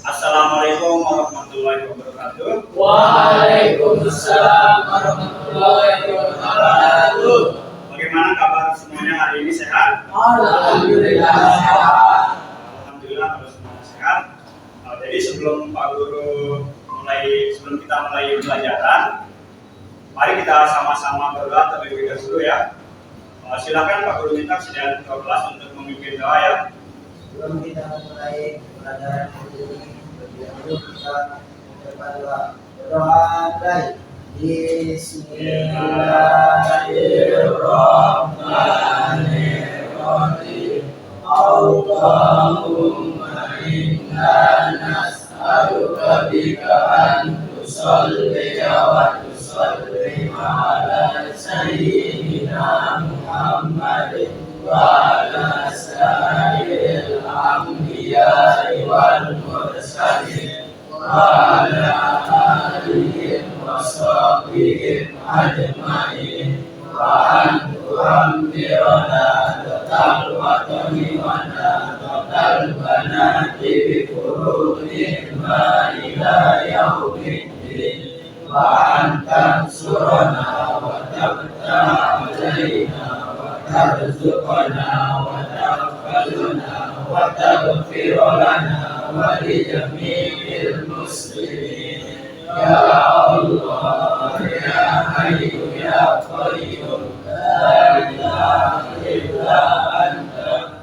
Assalamualaikum warahmatullahi wabarakatuh. Waalaikumsalam warahmatullahi wabarakatuh. Bagaimana kabar semuanya hari ini, sehat? Alhamdulillah sehat. Alhamdulillah kalau semuanya sehat. Jadi sebelum kita mulai pelajaran, mari kita sama-sama berdoa terlebih dahulu ya. Silakan Pak Guru minta sediaan kelas untuk memimpin doa ya. Sebelum kita mulai pelajaran hari ini, terlebih dahulu kita berdoa baik. Bismillahirrahmanirrahim. Allahumma inna nas'aluka bika an tusalli wa tusallim ala sayyidina Muhammadin wa ala sayyidil anbiya'i wal mursalin wa ala alihim wa sahbihim ajma'in wa an tu'ammirana total watani wa total banati bi qurunihim ila yaumiddin wa an tansurana wa tabta alaina tarzuqna wa taqbalna wa taghfir lana wa li jami'il muslimin ya Allah ya Hayyu ya Qayyum la ilaha illa anta.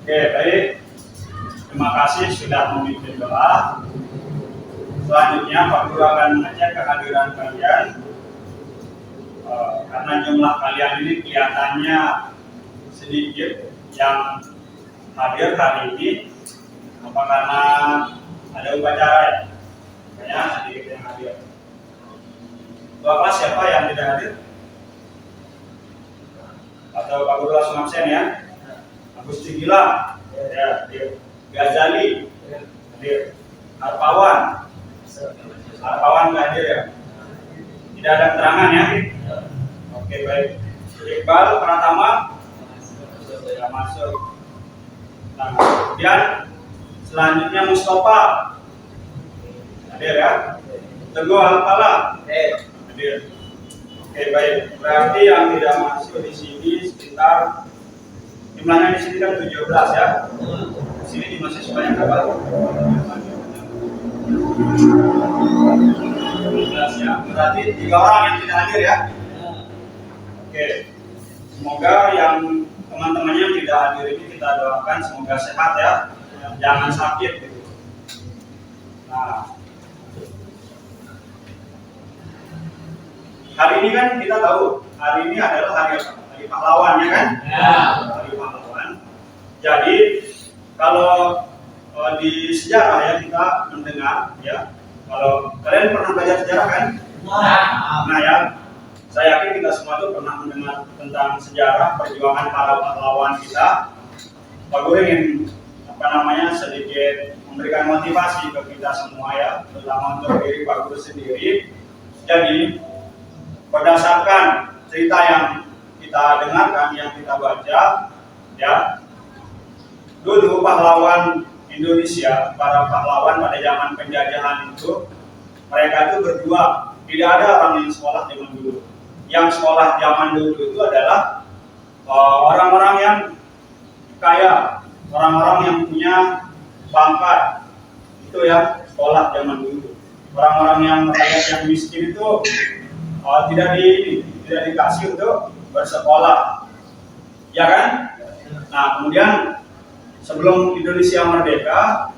Oke, baik. Terima kasih sudah memimpin doa. Selanjutnya Pak Guru akan mengecek kehadiran kalian. Karena jumlah kalian ini kelihatannya sedikit yang hadir hari ini, apa karena ada upacara ya? Kayaknya sedikit yang hadir. Tua kelas siapa yang tidak hadir? Atau Pak Guru langsung absen ya? Agusti Gilang, ya, hadir. Ghazali, hadir. Harpawan nggak hadir ya? Tidak ada keterangan ya? Oke, baik. Iqbal Pratama sudah masuk. Nah, kemudian selanjutnya Mustafa hadir ya? Teguh Alpala hadir. Oke, baik. Berarti yang tidak masuk di sini sekitar jumlahnya di sini kan 17 ya. Di sini masih sebanyak berapa? 17 ya. Berarti 3 orang yang tidak hadir ya. Oke. Semoga yang teman-temannya yang tidak hadir ini kita doakan semoga sehat ya. Jangan sakit gitu. Nah, hari ini kan kita tahu hari ini adalah hari apa? Hari pahlawan ya kan? Ya. Hari pahlawan. Jadi kalau di sejarah ya kita mendengar ya, kalau kalian pernah belajar sejarah kan? Nah ya, saya yakin kita semua tuh pernah mendengar tentang sejarah perjuangan para pahlawan kita. Pak Guru ingin sedikit memberikan motivasi ke kita semua ya, terutama untuk diri Pak Guru sendiri. Jadi berdasarkan cerita yang kita dengarkan, yang kita baca ya, dulu pahlawan Indonesia, para pahlawan pada zaman penjajahan itu, mereka itu berdua. Tidak ada orang yang sekolah zaman dulu. Yang sekolah zaman dulu itu adalah orang-orang yang kaya, orang-orang yang punya pangkat. Itu ya sekolah zaman dulu. Orang-orang yang rakyat yang miskin itu tidak dikasih untuk bersekolah. Ya kan? Nah, kemudian sebelum Indonesia merdeka,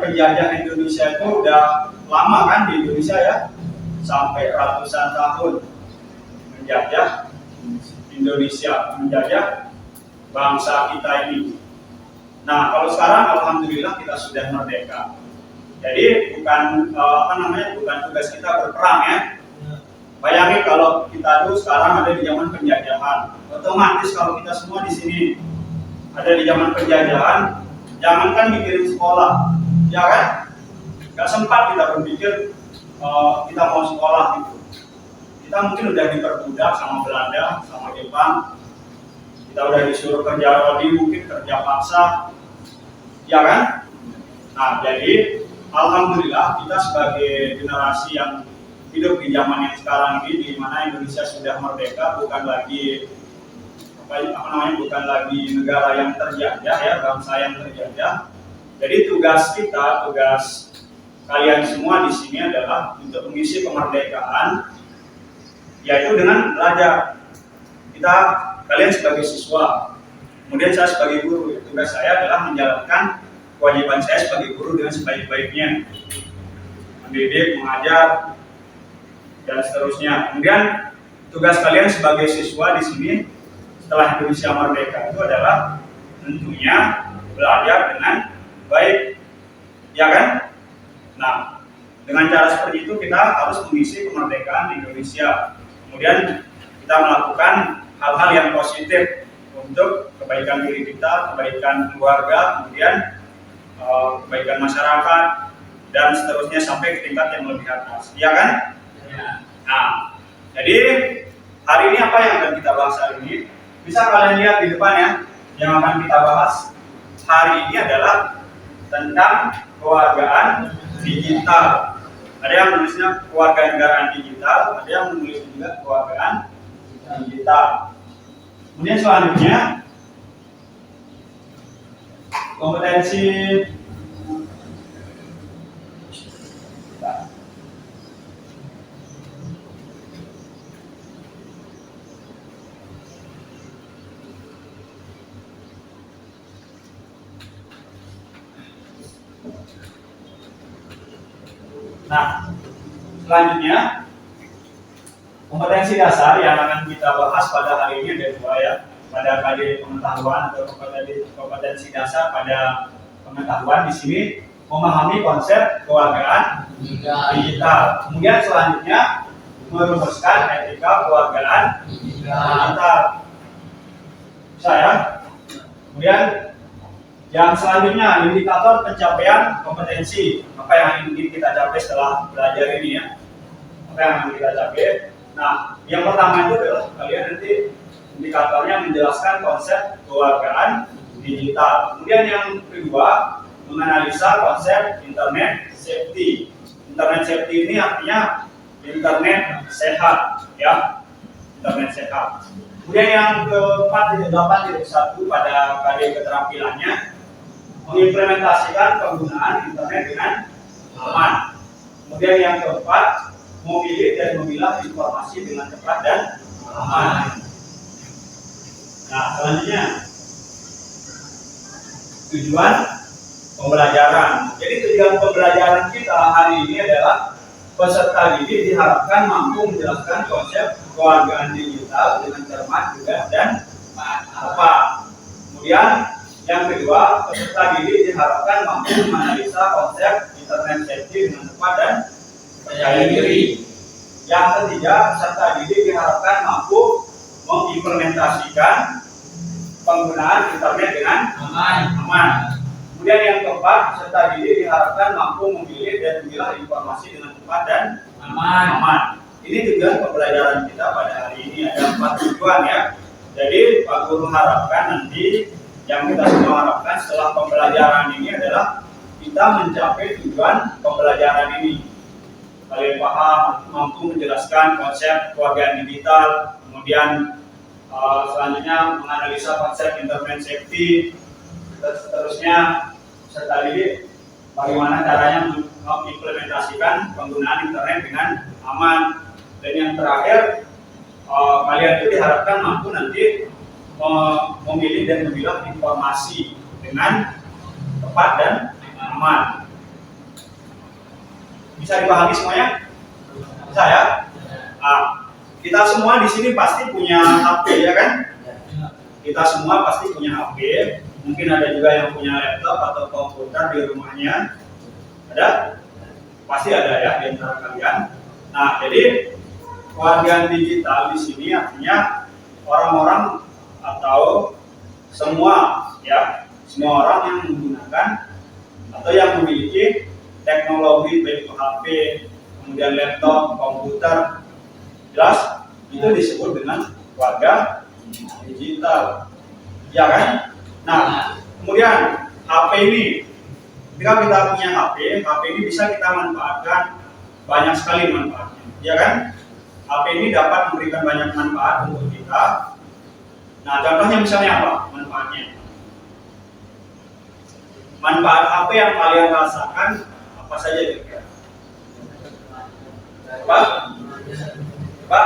penjajah Indonesia itu udah lama kan di Indonesia ya, sampai ratusan tahun menjajah Indonesia, menjajah bangsa kita ini. Nah, kalau sekarang alhamdulillah kita sudah merdeka. Jadi bukan bukan tugas kita berperang ya. Bayangin kalau kita tuh sekarang ada di zaman penjajahan, otomatis kalau kita semua di sini ada di zaman penjajahan, jangankan mikirin sekolah, ya kan? Gak sempat kita berpikir kita mau sekolah gitu. Kita mungkin udah diperbudak sama Belanda, sama Jepang. Kita udah disuruh kerja rodi, mungkin kerja paksa, ya kan? Nah, jadi alhamdulillah kita sebagai generasi yang hidup di zaman yang sekarang ini, di mana Indonesia sudah merdeka, bukan lagi bukan lagi negara yang terjajah, ya, bangsa yang terjajah. Jadi tugas kita, tugas kalian semua di sini adalah untuk mengisi kemerdekaan, yaitu dengan belajar. Kalian sebagai siswa, kemudian saya sebagai guru. Tugas saya adalah menjalankan kewajiban saya sebagai guru dengan sebaik-baiknya, mendidik, mengajar, dan seterusnya. Kemudian tugas kalian sebagai siswa di sini setelah Indonesia merdeka itu adalah tentunya belajar dengan baik, ya kan? Nah, dengan cara seperti itu kita harus mengisi kemerdekaan Indonesia. Kemudian kita melakukan hal-hal yang positif untuk kebaikan diri kita, kebaikan keluarga, kemudian kebaikan masyarakat, dan seterusnya sampai ke tingkat yang lebih atas, ya kan? Ya. Nah, jadi hari ini apa yang akan kita bahas hari ini? Bisa kalian lihat di depan ya, yang akan kita bahas hari ini adalah tentang kewargaan digital. Ada yang menulisnya kewarganegaraan digital, ada yang menulis juga kewargaan digital. Kemudian selanjutnya kompetensi Nah, selanjutnya kompetensi dasar yang akan kita bahas pada hari ini ada dua ya, pada KD pengetahuan atau kompetensi dasar pada pengetahuan. Di sini memahami konsep kewargaan digital. Kemudian selanjutnya merumuskan etika kewargaan digital. Bisa ya? Kemudian yang selanjutnya indikator pencapaian kompetensi. Apa yang ingin kita capai setelah belajar ini ya? Apa yang ingin kita capai? Nah, yang pertama itu adalah kalian nanti indikatornya menjelaskan konsep kewargaan digital. Kemudian yang kedua menganalisa konsep internet safety. Internet safety ini artinya internet sehat, ya, internet sehat. Kemudian yang keempat, 8.1 pada KD keterampilannya mengimplementasikan penggunaan internet dengan aman. Kemudian yang keempat, memilih dan memilah informasi dengan cepat dan aman. Nah, selanjutnya tujuan pembelajaran. Jadi tujuan pembelajaran kita hari ini adalah peserta didik diharapkan mampu menjelaskan konsep kewargaan digital dengan cermat, juga dan tepat. Kemudian yang kedua, peserta didik diharapkan mampu menganalisa konsep internet safety dengan tepat dan percaya diri. Yang ketiga, peserta didik diharapkan mampu mengimplementasikan penggunaan internet dengan aman. Kemudian yang keempat, peserta didik diharapkan mampu memilih dan memilah informasi dengan tepat dan aman. Ini tujuan pembelajaran kita pada hari ini. Ada 4 tujuan ya. Jadi Pak Guru harapkan nanti, yang kita semua harapkan setelah pembelajaran ini adalah kita mencapai tujuan pembelajaran ini. Kalian paham, mampu menjelaskan konsep kewargaan digital, kemudian selanjutnya menganalisa konsep internet safety, seterusnya serta didik bagaimana caranya mengimplementasikan penggunaan internet dengan aman. Dan yang terakhir, kalian itu diharapkan mampu nanti memilih dan memilah informasi dengan tepat dan aman. Bisa dipahami semuanya? Bisa ya? Nah, kita semua di sini pasti punya HP ya kan? Kita semua pasti punya HP. Mungkin ada juga yang punya laptop atau komputer di rumahnya. Ada? Pasti ada ya di antara kalian. Nah, jadi kewargaan digital di sini artinya orang-orang atau semua ya, semua orang yang menggunakan menggunakan atau yang memiliki teknologi baik itu HP, kemudian laptop, komputer, jelas itu disebut dengan warga digital, ya kan? Nah, kemudian HP ini, ketika kita punya HP ini bisa kita manfaatkan banyak sekali manfaatnya, ya kan? HP ini dapat memberikan banyak manfaat untuk kita. Nah, contohnya misalnya apa manfaatnya? Manfaat HP yang kalian rasakan apa saja kira-kira? Apa? Apa?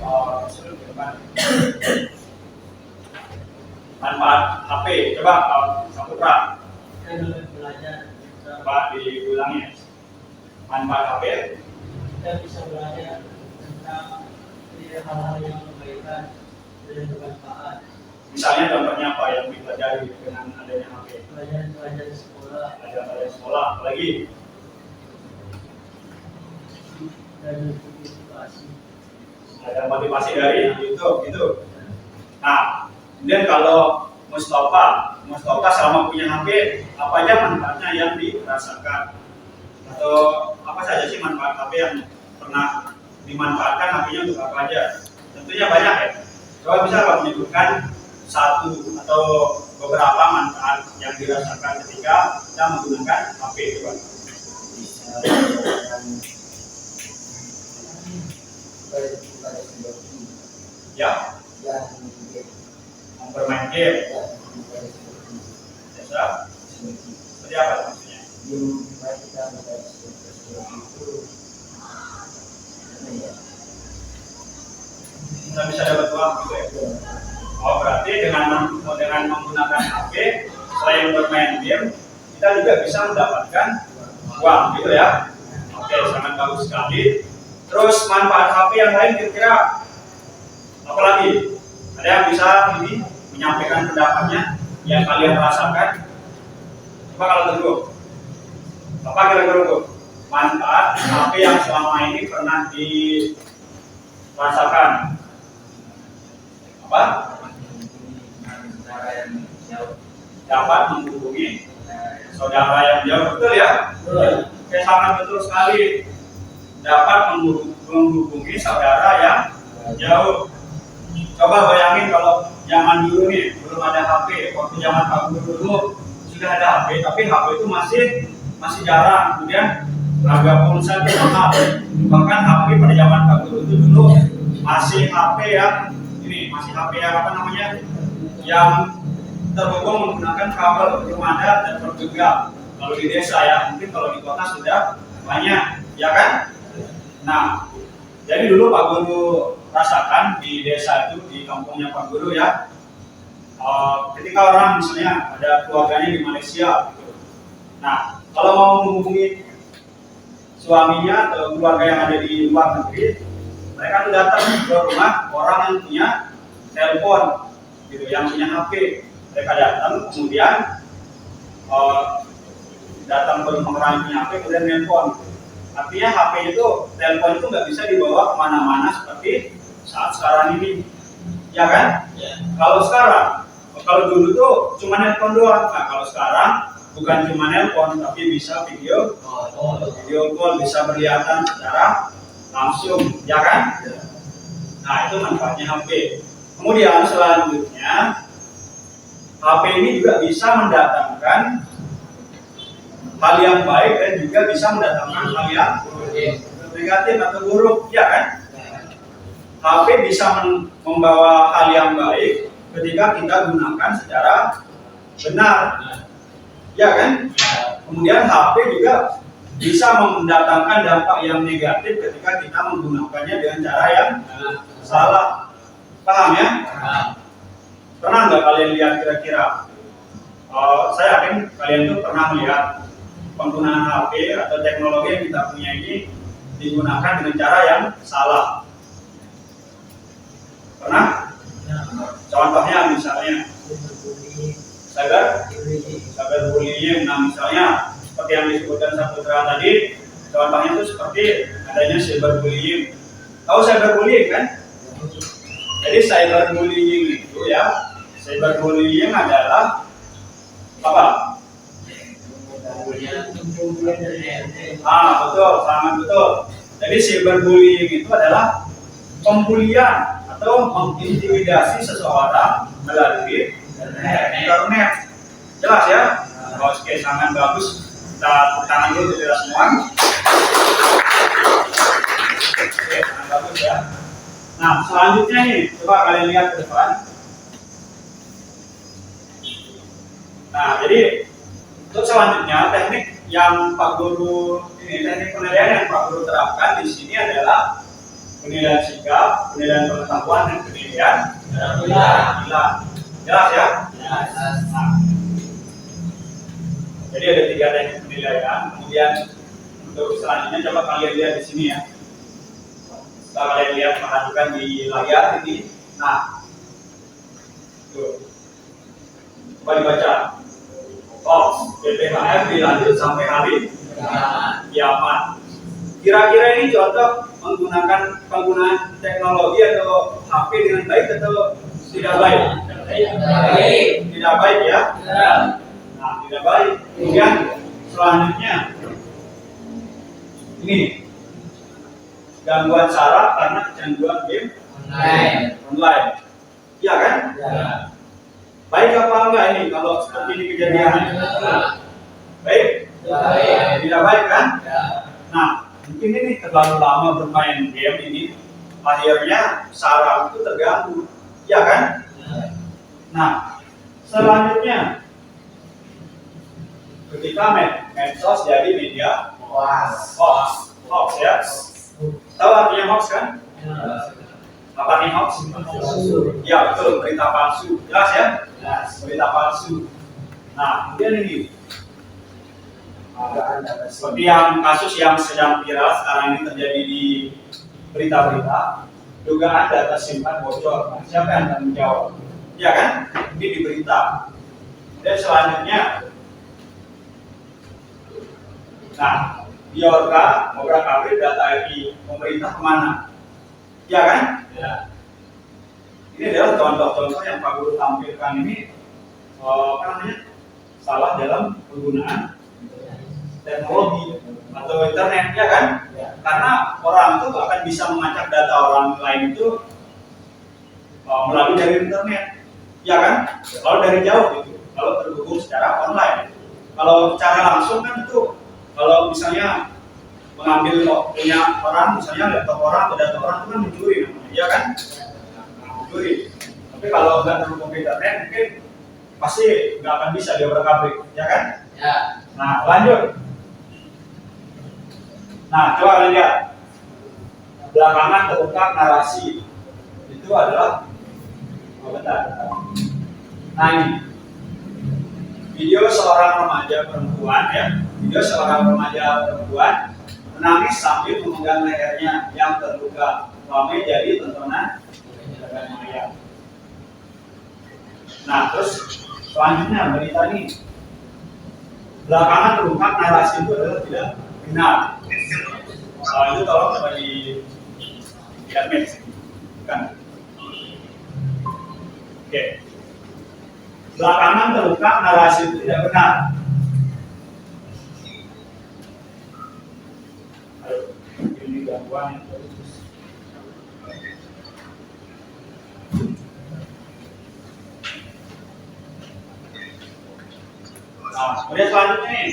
Oh, manfaat HP, coba Saputra. Coba diulangi. Manfaat HP? Kita bisa belajar tentang hal-hal yang kebaikan dan bermanfaat. Misalnya contohnya apa yang dipelajari dengan adanya HP? Pelajaran sekolah. Pelajaran sekolah, apalagi? Dan motivasi. Ada motivasi dari YouTube gitu. Nah, kemudian kalau Mustafa selama punya HP, apa aja manfaatnya yang dirasakan? Atau apa saja sih manfaat HP yang pernah dimanfaatkan HP-nya untuk apa aja? Tentunya banyak ya. Coba bisa kamu menyebutkan satu atau beberapa manfaat yang dirasakan ketika kita menggunakan HP, coba. Ya, bermain game. Biasa? Seperti apa maksudnya? Kita bisa dapat uang gitu ya? Oh, berarti dengan menggunakan HP, selain bermain game, kita juga bisa mendapatkan uang gitu ya? Oke, sangat bagus sekali. Terus manfaat HP yang lain kira-kira apa lagi? Ada yang bisa ini menyampaikan pendapatnya yang kalian rasakan? Coba kalau dulu, apa kira-kira dulu? Manfaat HP yang selama ini pernah dirasakan? Apa? Dapat menghubungi saudara yang jauh, betul ya? Oke, sangat betul sekali. Dapat menghubungi saudara yang jauh. Coba bayangin kalau zaman dulu nih, belum ada HP, waktu zaman Pak Guru dulu sudah ada HP, tapi HP itu masih jarang. Kemudian harga pulsa itu mahal. Bahkan HP pada zaman Pak Guru itu dulu masih HP yang ini, masih HP yang apa namanya? Yang terhubung menggunakan kabel, belum ada dan bergenggam. Kalau di desa ya, mungkin kalau di kota sudah banyak, ya kan? Nah, jadi dulu Pak Guru rasakan di desa itu, di kampungnya Pak Guru ya, ketika orang misalnya ada keluarganya di Malaysia gitu. Nah, kalau mau menghubungi suaminya atau keluarga yang ada di luar negeri, mereka tuh datang ke rumah orang yang punya telepon gitu, yang punya HP. Mereka datang, kemudian datang ke rumah orang yang punya HP, kemudian telepon. Artinya HP itu, telepon itu nggak bisa dibawa kemana-mana seperti saat sekarang ini, ya kan? Ya. Kalau dulu tuh cuma telepon doang. Nah, kalau sekarang bukan cuma telepon, tapi bisa video call, bisa berlihatan secara langsung, ya kan? Ya. Nah, itu manfaatnya HP. Kemudian selanjutnya, HP ini juga bisa mendatangkan hal yang baik dan juga bisa mendatangkan hal yang negatif atau buruk, ya kan? HP bisa membawa hal yang baik ketika kita gunakan secara benar, ya kan? Kemudian HP juga bisa mendatangkan dampak yang negatif ketika kita menggunakannya dengan cara yang salah. Paham ya? Pernah nggak kalian lihat kira-kira? Saya yakin kalian tuh pernah melihat penggunaan HP atau teknologi yang kita punya ini digunakan dengan cara yang salah. Pernah? Contohnya misalnya cyberbullying. Nah, misalnya seperti yang disebutkan Saputra tadi, contohnya itu seperti adanya cyberbullying. Tahu cyberbullying kan? Jadi cyberbullying itu ya, cyberbullying adalah Apa? Betul, sangat betul. Jadi cyberbullying itu adalah pembulian atau mengintimidasi seseorang melalui internet. Jelas ya? Oke, sangat bagus. Kita tepuk tangan dulu untuk kita semua. Oke, sangat bagus ya. Nah, selanjutnya nih, coba kalian lihat ke depan. Nah, jadi untuk selanjutnya teknik yang Pak Guru ini, teknik penilaian yang Pak Guru terapkan di sini adalah penilaian sikap, penilaian pengetahuan, dan penilaian keterampilan. Jelas ya? Nah, jadi ada 3 teknik penilaian. Kemudian untuk selanjutnya coba kalian lihat di sini ya. Coba kalian lihat, perhatikan di layar ini. Nah, tuh. Coba dibaca. PPKM dilanjut sampai hari kiamat. Kira-kira ini contoh penggunaan teknologi atau HP dengan baik atau tidak baik? Tidak baik ya. Nah, tidak baik. Kemudian selanjutnya ini gangguan saraf karena kecanduan game online. Iya kan? Baik apa enggak ini kalau seperti ini kejadiannya? Baik? Tidak baik kan? Nah, mungkin ini terlalu lama bermain game ini, akhirnya saraf itu terganggu, ya kan? Nah, selanjutnya ketika medsos jadi media hoax ya. Tahu artinya hoax kan? Apa nih hoax? Ya betul, berita palsu. Jelas ya? Berita palsu. Nah, kemudian ini seperti yang kasus yang sedang viral sekarang ini terjadi di berita-berita, dugaan data simpan bocor. Nah, siapa yang tanggung jawab? Ya kan? Ini di berita. Dan selanjutnya, nah, Biorka ngobrak abrik data IP pemerintah kemana? Ya kan? Ya. Ini adalah contoh-contoh yang Pak Guru tampilkan ini salah dalam penggunaan teknologi atau internet, ya kan? Ya. Karena orang itu akan bisa mengacak data orang lain itu melalui dari internet, ya kan? Kalau dari jauh gitu, kalau terhubung secara online. Kalau secara langsung kan itu, kalau misalnya mengambil punya orang, misalnya laptop orang atau data orang itu kan mencuri namanya, ya kan? Mencuri. Tapi kalau nggak terhubung ke internet, mungkin pasti nggak akan bisa diobrak-abrik, ya kan? Ya. Nah, lanjut. Nah, coba kalian lihat. Belakangan terungkap narasi. Itu adalah Nah, ini video seorang remaja perempuan ya. Video seorang remaja perempuan menangis sambil memegang lehernya yang terluka. Ramai jadi tontonan maya. Nah, terus selanjutnya berita ini. Belakangan terungkap narasi itu adalah tidak benar. Itu tolong coba di admit, kan? Oke. Belakangan terungkap narasi itu tidak benar. Ini gangguan yang terus. Nah, kemudian selanjutnya nih.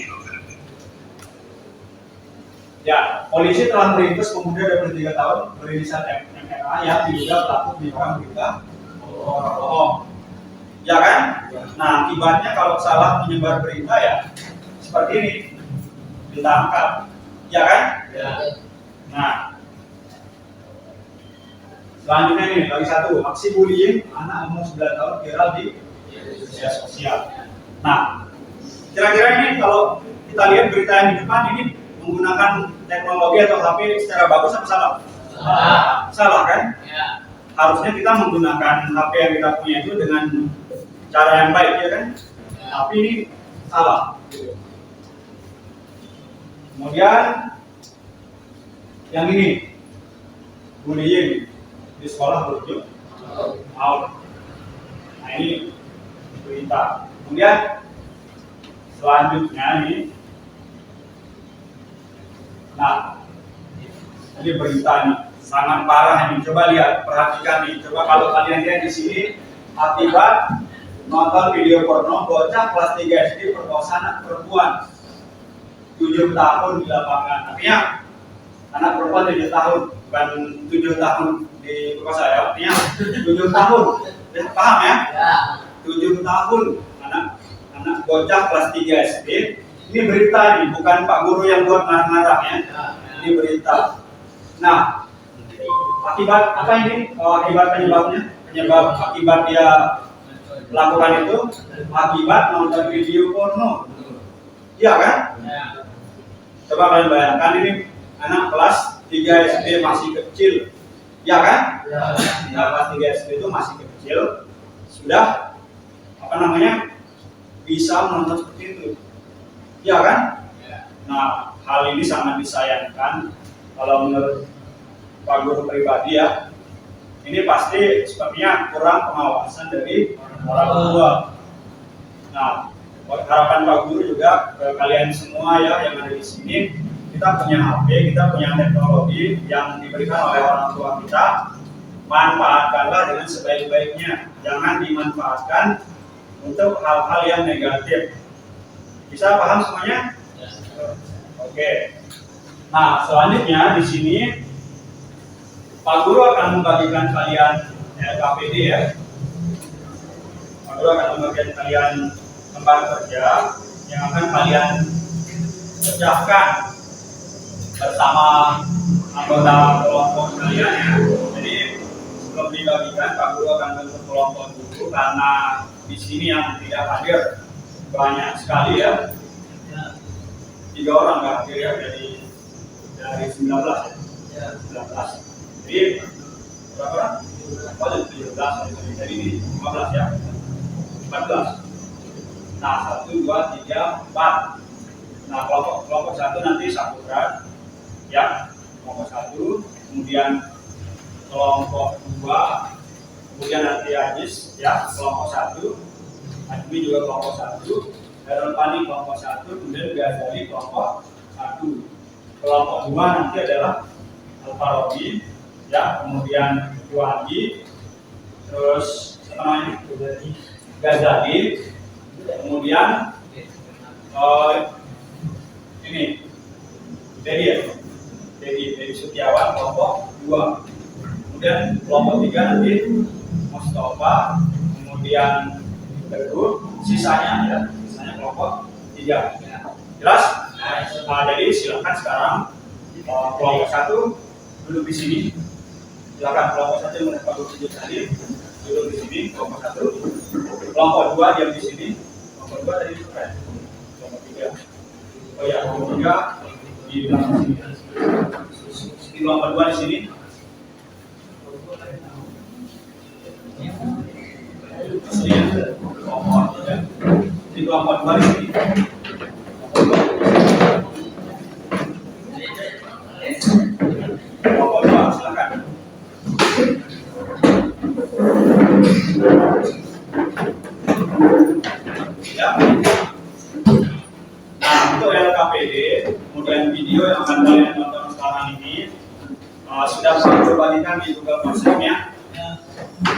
Ya, polisi telah meringkus pemuda 23 tahun berinisial MRA yang diduga pelaku penyebaran berita bohong. Ya kan? Nah, akibatnya kalau salah menyebar berita ya seperti ini, ditangkap. Ya kan? Ya. Nah, selanjutnya ini lagi satu, aksi bullying anak umur 9 tahun viral di media sosial. Nah, kira-kira ini kalau kita lihat berita yang di depan ini menggunakan teknologi atau HP secara bagus apa salah? Salah kan? Ya. Harusnya kita menggunakan HP yang kita punya itu dengan cara yang baik, ya kan? Ya. Tapi ini salah. Kemudian yang ini bullying di sekolah berujung out. Nah, ini berita. Kemudian selanjutnya nih. Nah, ini berita nih, sangat parah ini. Coba lihat, perhatikan nih. Coba kalau kalian lihat di sini, akibat nonton video porno, bocah kelas 3 SD perkosa anak perempuan 7 tahun di lapangan. Artinya anak perempuan 7 tahun, bukan 7 tahun di perkosa ya. Artinya 7 tahun. Ya, paham ya? 7 tahun anak bocah kelas 3 SD. Ini berita nih, bukan Pak Guru yang buat marah-marah ya. Ini berita. Nah, akibat apa ini? Akibat penyebabnya? Penyebab akibat dia lakukan itu akibat nonton video porno. Iya kan? Coba kalian bayangkan ini anak kelas 3 SD masih kecil. Iya kan? Ya, kelas 3 SD itu masih kecil. Sudah apa namanya? Bisa menonton seperti itu. Iya kan? Nah, hal ini sangat disayangkan kalau menurut Pak Guru pribadi ya. Ini pasti sepertinya kurang pengawasan dari orang tua. Nah, harapan Pak Guru juga ke kalian semua ya yang ada di sini, kita punya HP, kita punya teknologi yang diberikan oleh orang tua kita, manfaatkanlah dengan sebaik-baiknya. Jangan dimanfaatkan untuk hal-hal yang negatif. Bisa paham semuanya? Oke. Nah, selanjutnya di sini Pak Guru akan membagikan kalian LKPD ya. Pak Guru akan membagikan kalian lembar kerja yang akan kalian kerjakan bersama anggota kelompok kalian ya. Jadi sebelum dibagikan, Pak Guru akan bentuk kelompok dulu karena di sini yang tidak hadir banyak sekali ya. 3 orang nggak hadir ya dari 19 ya. 19. Jadi berapa? Oh, 17. Jadi ini 15 ya. 14. Nah, 1, 2, 3, 4. Nah, kelompok 1 nanti Saputra ya. Kelompok 1, kemudian kelompok 2, kemudian nanti Ajis ya, kelompok 1. Admi juga kelompok 1. Darul Pani kelompok 1, kemudian Ghazali kelompok 1. Kelompok 2 nanti adalah Al-Farabi ya, kemudian Juhadi, terus apa namanya? Ghazali, kemudian ini Dedi ya, Dedi Setiawan kelompok 2. Kemudian kelompok 3 nanti Mustafa, kemudian Teguh, sisanya kelompok 3. Jelas? Nah, jadi silakan sekarang kelompok 1 duduk di sini. Silakan kelompok 1 yang mendapat tunjuk tadi duduk di sini. Kelompok 1, kelompok 2 diam di sini. Kelompok 2 tadi keren. Kelompok 3. Oh ya, kelompok 3 di belakang sini. Di kelompok 2 di sini. Sini kelompok 3. Di kelompok 2 di sini. Kelompok 2 silakan. Ya. Nah, untuk LKPD, kemudian video yang akan kalian tonton sekarang ini sudah saya bagikan di Google Classroom-nya.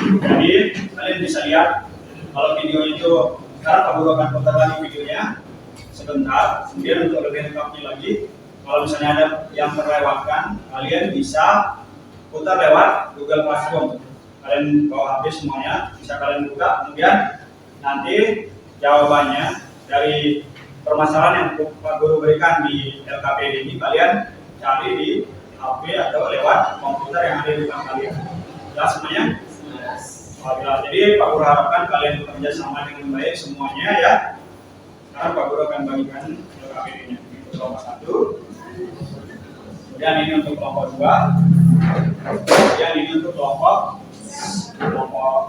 Jadi kalian bisa lihat kalau video itu sekarang Pak Guru akan putar lagi videonya sebentar. Kemudian untuk lebih lengkapnya lagi, kalau misalnya ada yang terlewatkan, kalian bisa putar lewat Google Classroom. Kalian bawa HP semuanya, bisa kalian buka. Kemudian nanti jawabannya dari permasalahan yang Pak Guru berikan di LKPD ini kalian cari di HP atau lewat komputer yang ada di belakang kalian. Jelas semuanya? Jadi Pak Guru harapkan kalian bekerja sama dengan baik semuanya ya. Sekarang Pak Guru akan bagikan LKPD-nya. Ini kelompok 1. Kemudian ini untuk kelompok 2. Kemudian ini untuk kelompok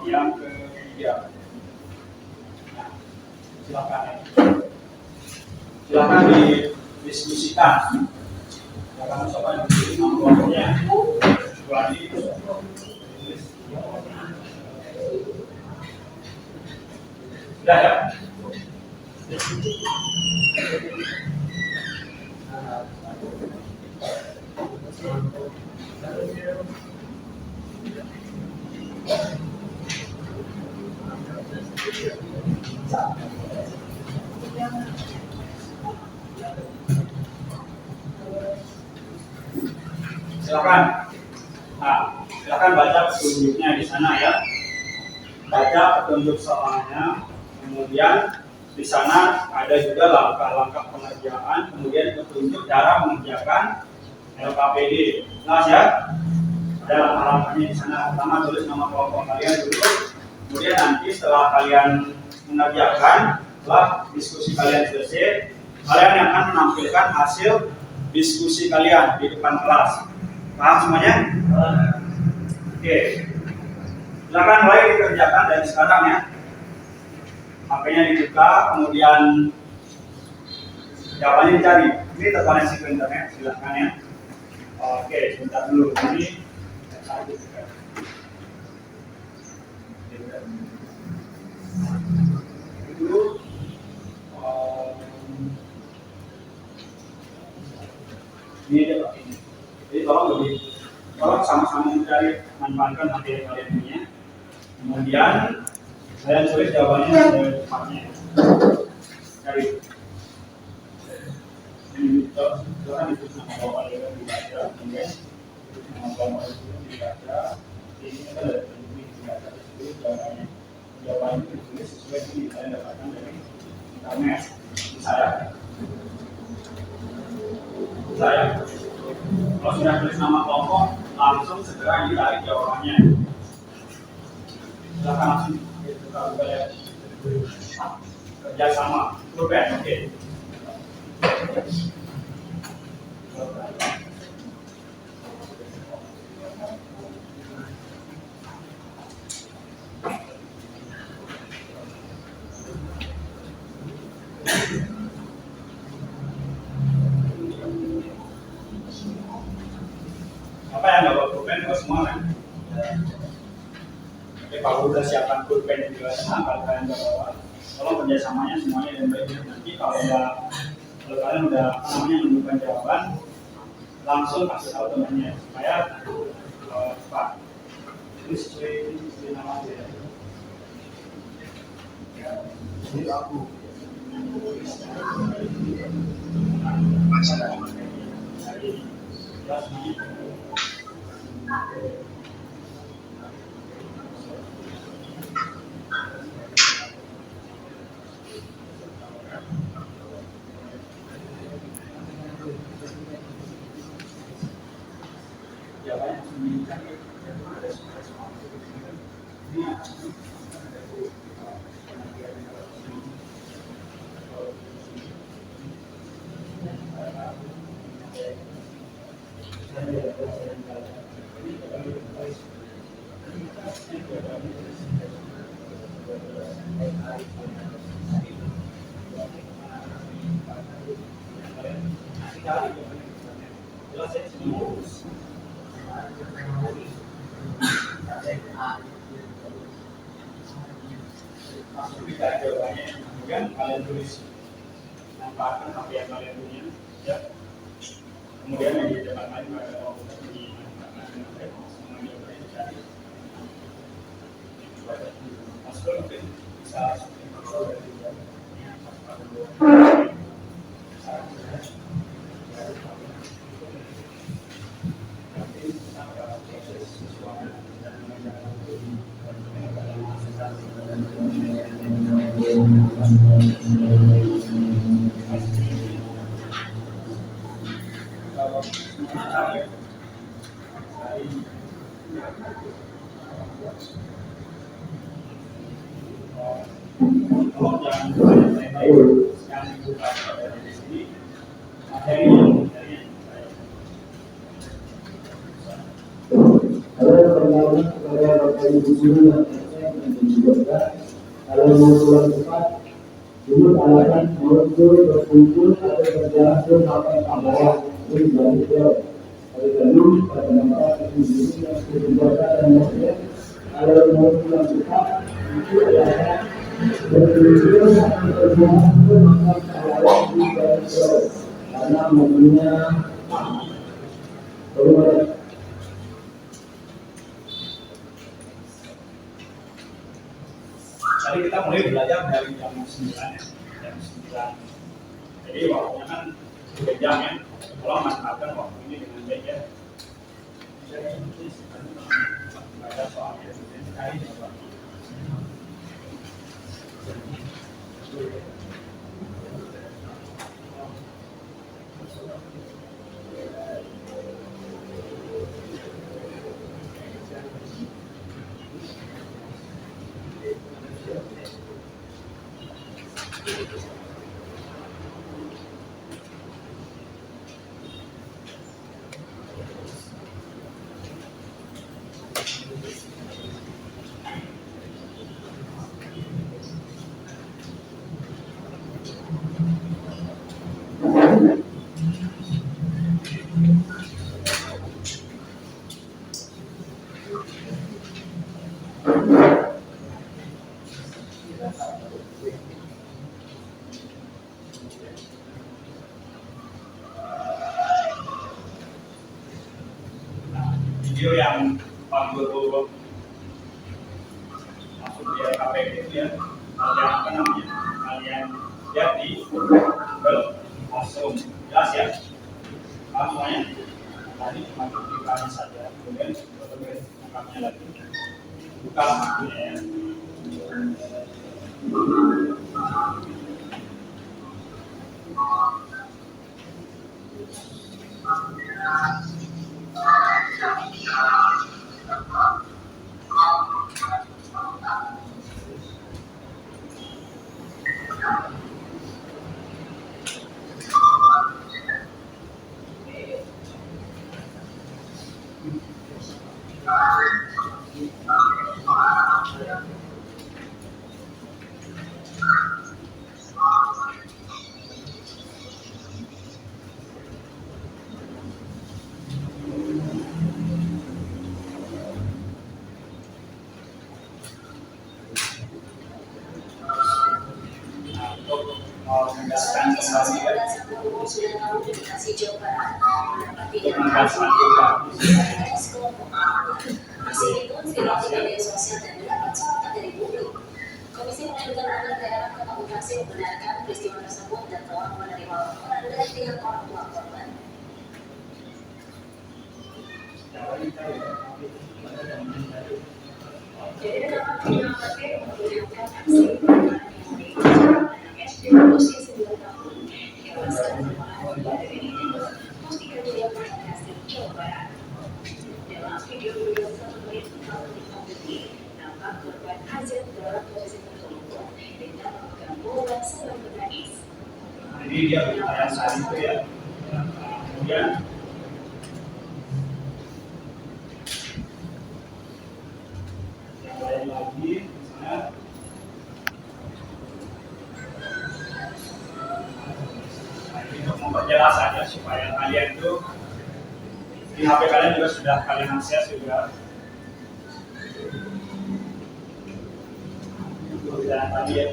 yang ketiga. Nah, silakan ya. Silakan didiskusikan. Silakan coba di kelompoknya. Sudah ya? Silakan. Nah, silakan baca petunjuknya di sana ya. Baca petunjuk soalnya. Kemudian di sana ada juga langkah-langkah pengerjaan, kemudian petunjuk cara mengerjakan LKPD. Jelas ya? Ada langkah-langkahnya di sana. Pertama tulis nama kelompok kalian dulu. Kemudian nanti setelah kalian mengerjakan, setelah diskusi kalian selesai, kalian akan menampilkan hasil diskusi kalian di depan kelas. Paham semuanya? Oke. Silakan mulai dikerjakan dari sekarang ya. HP-nya dibuka, kemudian jawabannya dicari. Ini terkoneksi ke internet, silakan ya. Oke, sebentar dulu. Ini dulu. Ini aja Pak. Jadi tolong sama-sama mencari, manfaatkan HP kalian punya. Kemudian kalian tulis jawabannya secepatnya. Cari. Ini silakan ditulis nama bapak kalian dibaca, kemudian nama bapak itu dibaca. Ini ada dibaca ditulis jawabannya. Jawabannya ditulis sesuai yang kalian dapatkan dari internet. Saya. Kalau sudah tulis nama kelompok, langsung segera ditarik jawabannya. Silakan langsung kita buka ya. Kerjasama, pulpen, oke. Apa yang bawa pulpen itu semua kan? Oke, kalau udah siapkan pulpen juga kalau kalian udah bawa, tolong kerjasamanya semuanya dan baik. Nanti kalau kalian udah menemukan jawaban, langsung kasih tahu temannya supaya cepat. Ini sesuai nama dia. Ini aku. Kemudian kalian tulis manfaatkan apa yang kalian punya, ya. Kemudian yang di depan lain pada waktu ini masuk mungkin bisa kalau mau pulang cepat, dulu alasan muncul berkumpul atau berjalan ke sampai bawah itu dari jauh. Kalau dulu pada tempat itu yang berkumpul dan maksudnya kalau mau pulang cepat itu adalah berpikir akan berhubungan dengan pahlawan di garis bawah karena mempunyai perubahan. Tadi kita mulai belajar dari jam 9 ya, jam 9. Jadi waktunya kan 3 jam ya. Tolong manfaatkan waktu ini dengan baik ya. Baca soalnya sekali coba. Video yang Pak Guru masuk di KPK itu ya, kalian apa namanya? Kalian lihat di Google Classroom, jelas ya? Paham semuanya? Tadi cuma dikali saja, kemudian lengkapnya lagi. Buka bukunya ya. Menjelaskan kembali ya. Komisi Perlindungan Anak Daerah Kota Bekasi membenarkan peristiwa tersebut dan telah menerima laporan dari pihak orang tua korban. Jadi dapat menyelamatkan menggunakan aksi SD berusia 9 tahun yang berasal dari Indonesia, pastikan dia Bekasi, Jawa Barat. Dalam video 1 menit ini nampak korban Hazet dalam posisi tertelungkup dengan memegang bola sambil menangis. Jadi dia bertanya saat itu ya. Kemudian yang lain lagi misalnya ini untuk memperjelas saja supaya kalian itu di HP kalian juga sudah kalian akses juga. Perbedaan tadi ya.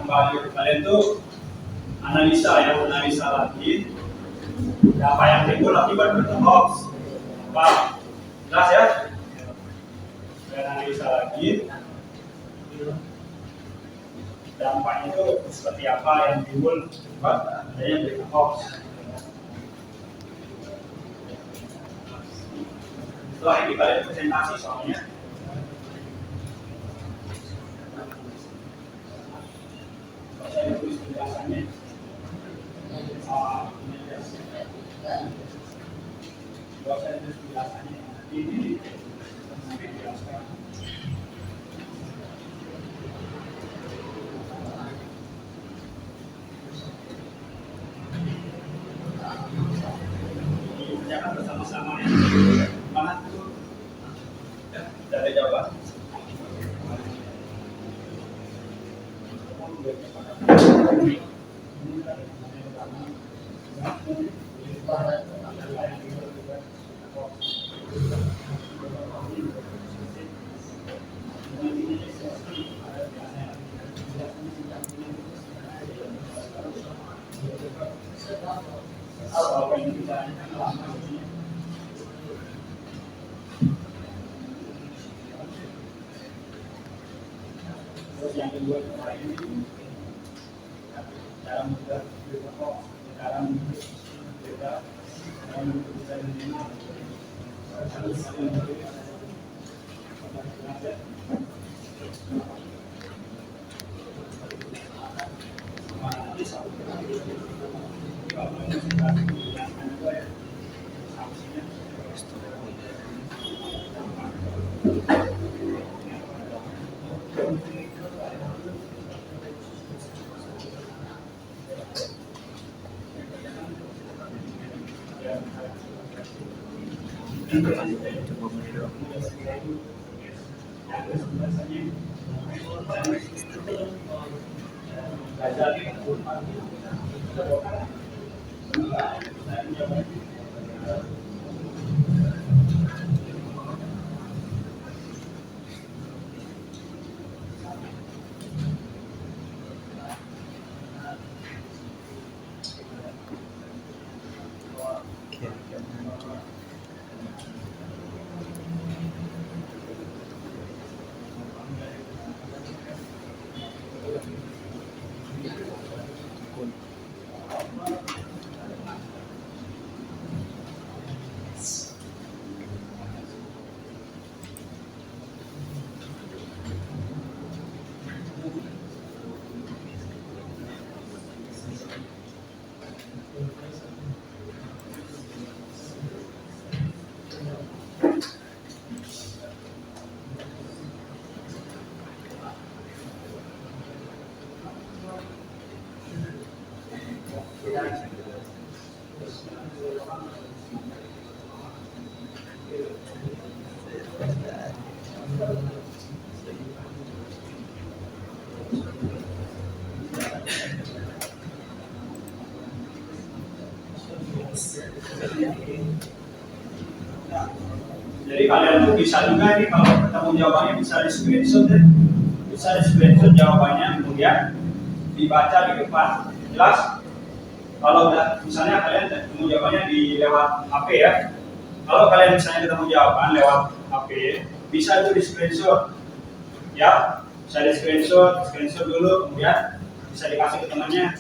kembali kalian tuh analisa lagi apa yang timbul akibat berita hoax. Pak, jelas ya? Dan analisa lagi dampaknya itu seperti apa yang timbul akibat adanya berita hoax. Setelah ini kalian presentasi soalnya. Saya tulis penjelasannya. Saya tulis penjelasannya. Ini nanti dijelaskan. Dikerjakan bersama-sama ya. Mana itu? Ya, tidak ada jawaban. Terus yang kedua ini cara mudah berita hoax, cara mudah berita, cara mudah berita ini. Jadi kalian tuh bisa juga nih kalau ketemu jawabannya bisa di screenshot ya. Bisa di screenshot jawabannya kemudian dibaca di depan. Jelas? Kalau udah misalnya kalian ketemu jawabannya di lewat HP ya. Kalau kalian misalnya ketemu jawaban lewat HP, bisa tuh di screenshot. Ya, bisa di screenshot dulu kemudian bisa dikasih ke temannya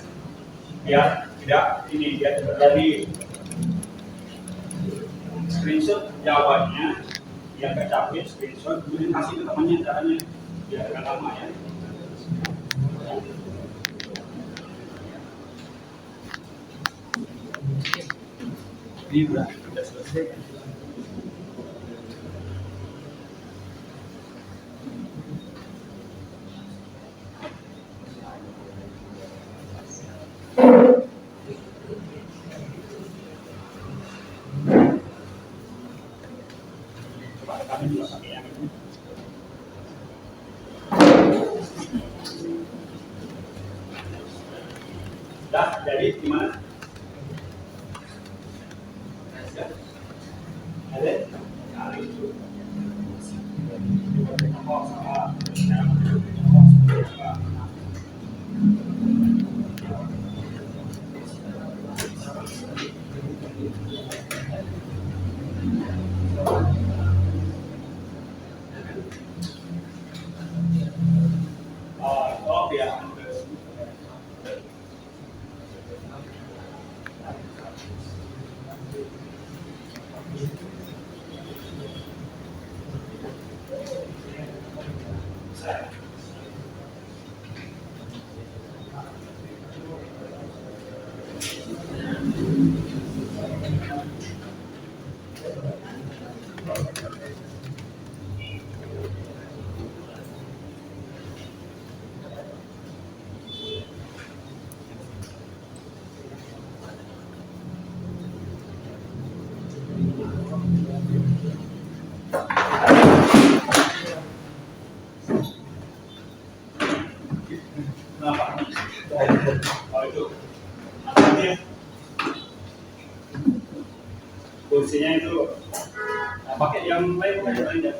biar tidak ini biar terjadi screenshot jawabannya yang kecapin screenshot kemudian kasih ke temannya caranya biar agak lama ya. Ini udah selesai. Kami juga pakai yang ini. Dah, jadi gimana? Ada? Cari itu. Sama Oh ya. Kenapa? Oh itu. Makanya kursinya itu pakai yang lain aja.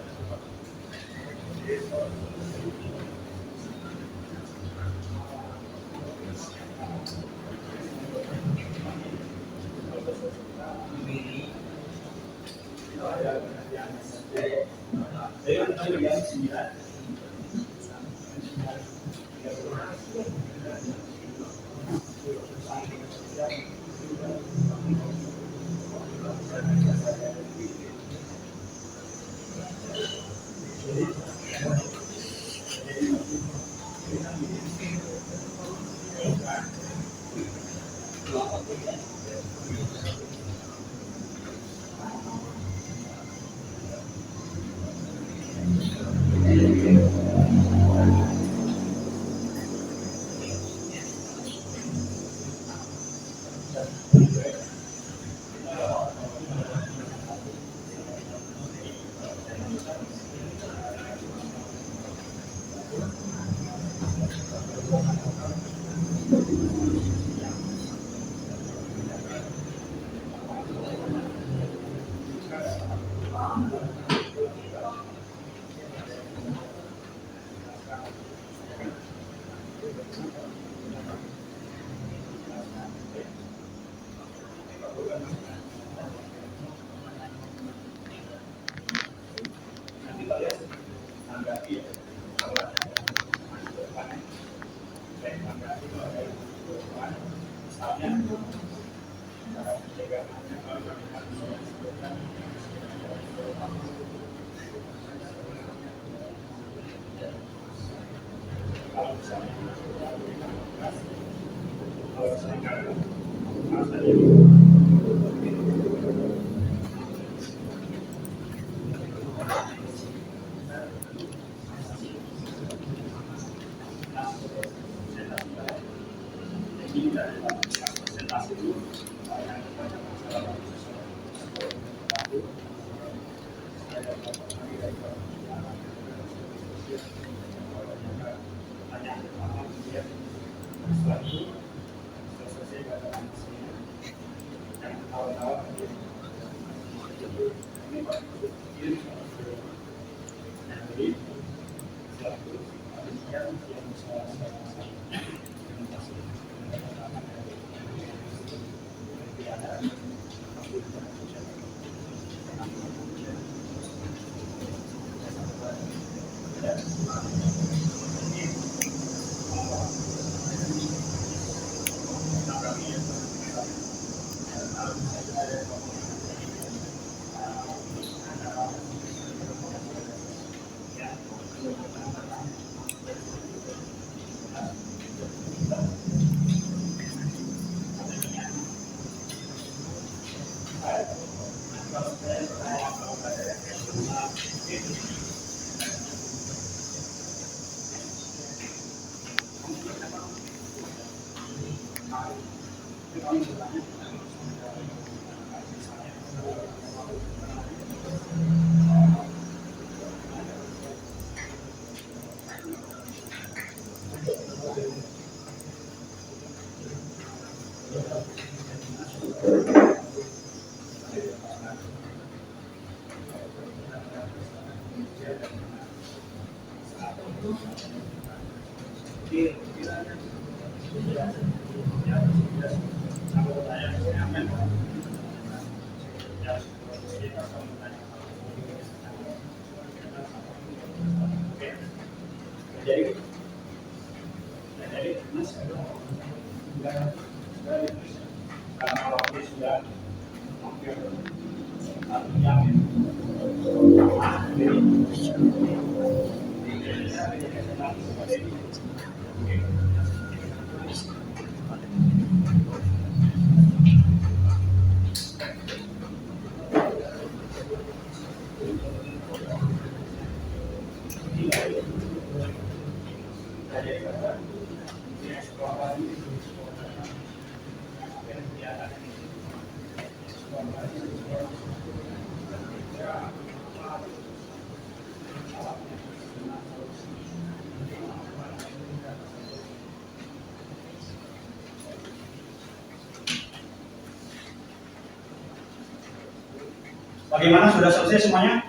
Karena waktu sudah hampir 1 jam. Bagaimana, sudah selesai semuanya?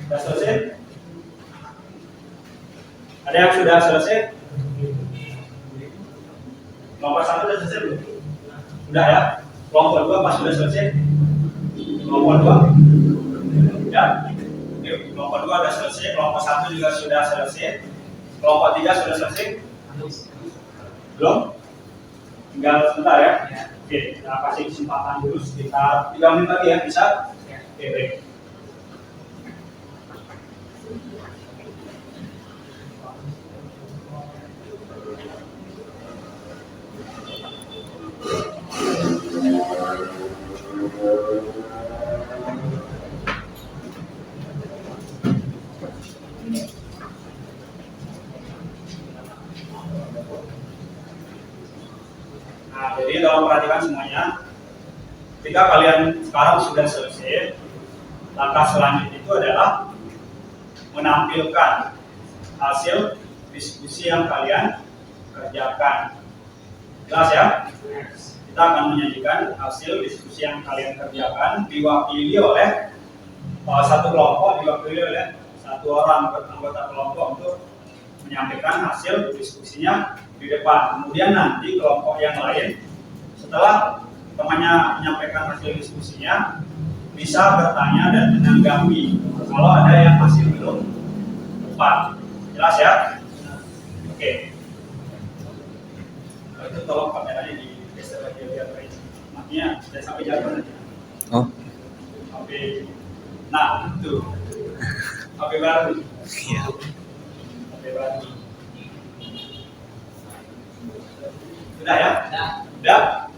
Sudah selesai? Ada yang sudah selesai? Kelompok 1 sudah selesai belum? Sudah ya? Kelompok 2 pas sudah selesai? Kelompok 2? Ya? Oke, kelompok 2 sudah selesai, kelompok 1 juga sudah selesai. Kelompok 3 sudah selesai? Belum? Tinggal sebentar ya? Oke, kita kasih kesempatan dulu sekitar 3 menit lagi ya, bisa? Oke, baik. Nah, jadi tolong perhatikan semuanya. Ketika kalian sekarang sudah selesai, langkah selanjutnya itu adalah menampilkan hasil diskusi yang kalian kerjakan. Jelas ya? Kita akan menyajikan hasil diskusi yang kalian kerjakan diwakili oleh satu kelompok, diwakili oleh satu orang anggota kelompok untuk menyampaikan hasil diskusinya di depan. Kemudian nanti kelompok yang lain setelah temannya menyampaikan hasil diskusinya bisa bertanya dan menanggapi kalau ada yang masih belum tepat. Jelas ya? Oke. Kalau itu tolong kameranya digeser lagi biar baik. Makanya saya sampai jatuh saja. Oh. Sampai. Nah, itu. Sampai baru. Iya. Sampai baru. Sudah ya? Sudah?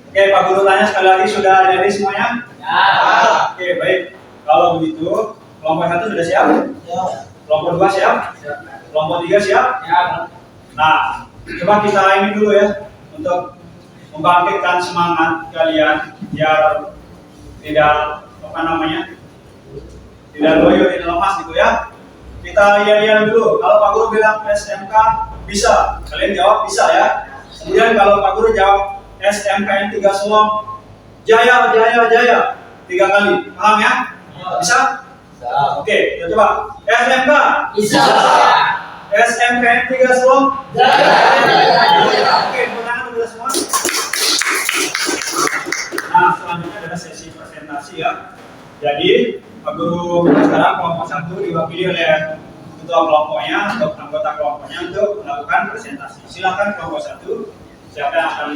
Oke, Pak Guru tanya sekali lagi, sudah jadi semuanya? Ya. Oke, baik. Kalau begitu, kelompok 1 sudah siap? Ya. Kelompok 2 siap? Kelompok 3 siap? Ya. Nah, coba kita ini dulu ya, untuk membangkitkan semangat kalian biar tidak tidak loyo, tidak lemas gitu ya. Kita lihat dulu. Kalau Pak Guru bilang SMK bisa, kalian jawab bisa ya. Kemudian kalau Pak Guru jawab SMKN 3 Selong Jaya 3 kali, paham ya? Bisa? Oke, kita coba. SMK Bisa. SMKN 3 Selong Jaya. Oke, tangan sudah semua. Nah, selanjutnya adalah sesi presentasi ya. Jadi Pak Guru sekarang kelompok 1 diwakili oleh ketua kelompoknya atau anggota kelompoknya untuk melakukan presentasi. Silakan kelompok 1, siapa yang akan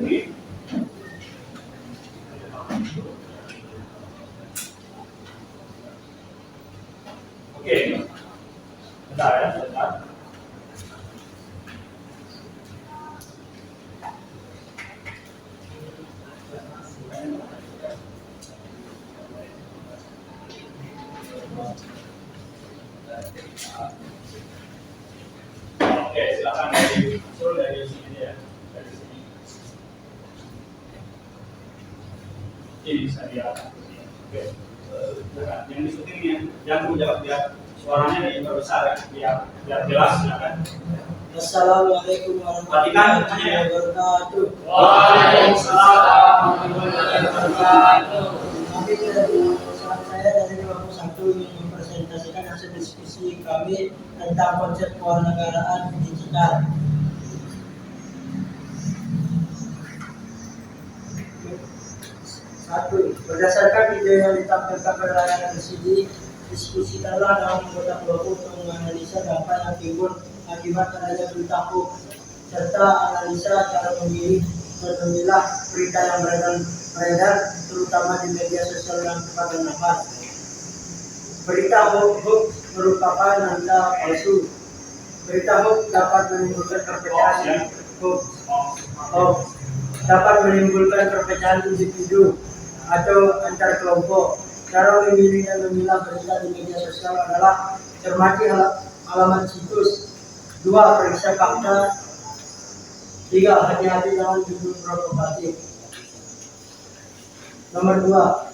ini? Oke, bentar ya, bentar. Oke, silakan dari sini ya, dari sini. Ini bisa diarahkan. Oke, yang di syuting ya, jangan jawab biar suaranya diperbesar ya, biar jelas silakan. Assalamualaikum warahmatullahi wabarakatuh. Waalaikumsalam warahmatullahi wabarakatuh. Kami dari saya dari kelompok 1 ingin mempresentasikan hasil diskusi kami tentang konsep kewarganegaraan digital. Satu, berdasarkan video yang ditampilkan pada layar LCD, diskusikanlah dalam anggota kelompok untuk menganalisa dampak yang timbul akibat adanya berita hoax serta analisa cara memilah berita yang beredar terutama di media sosial yang cepat dan nafas. Berita hoax merupakan berita palsu. Berita hoax dapat menimbulkan perpecahan individu atau antar kelompok. Cara memilih dan memilah berita di media sosial adalah cermati alamat situs, 2. Periksa fakta, 3. Hati-hati dengan judul provokatif. Nomor 2.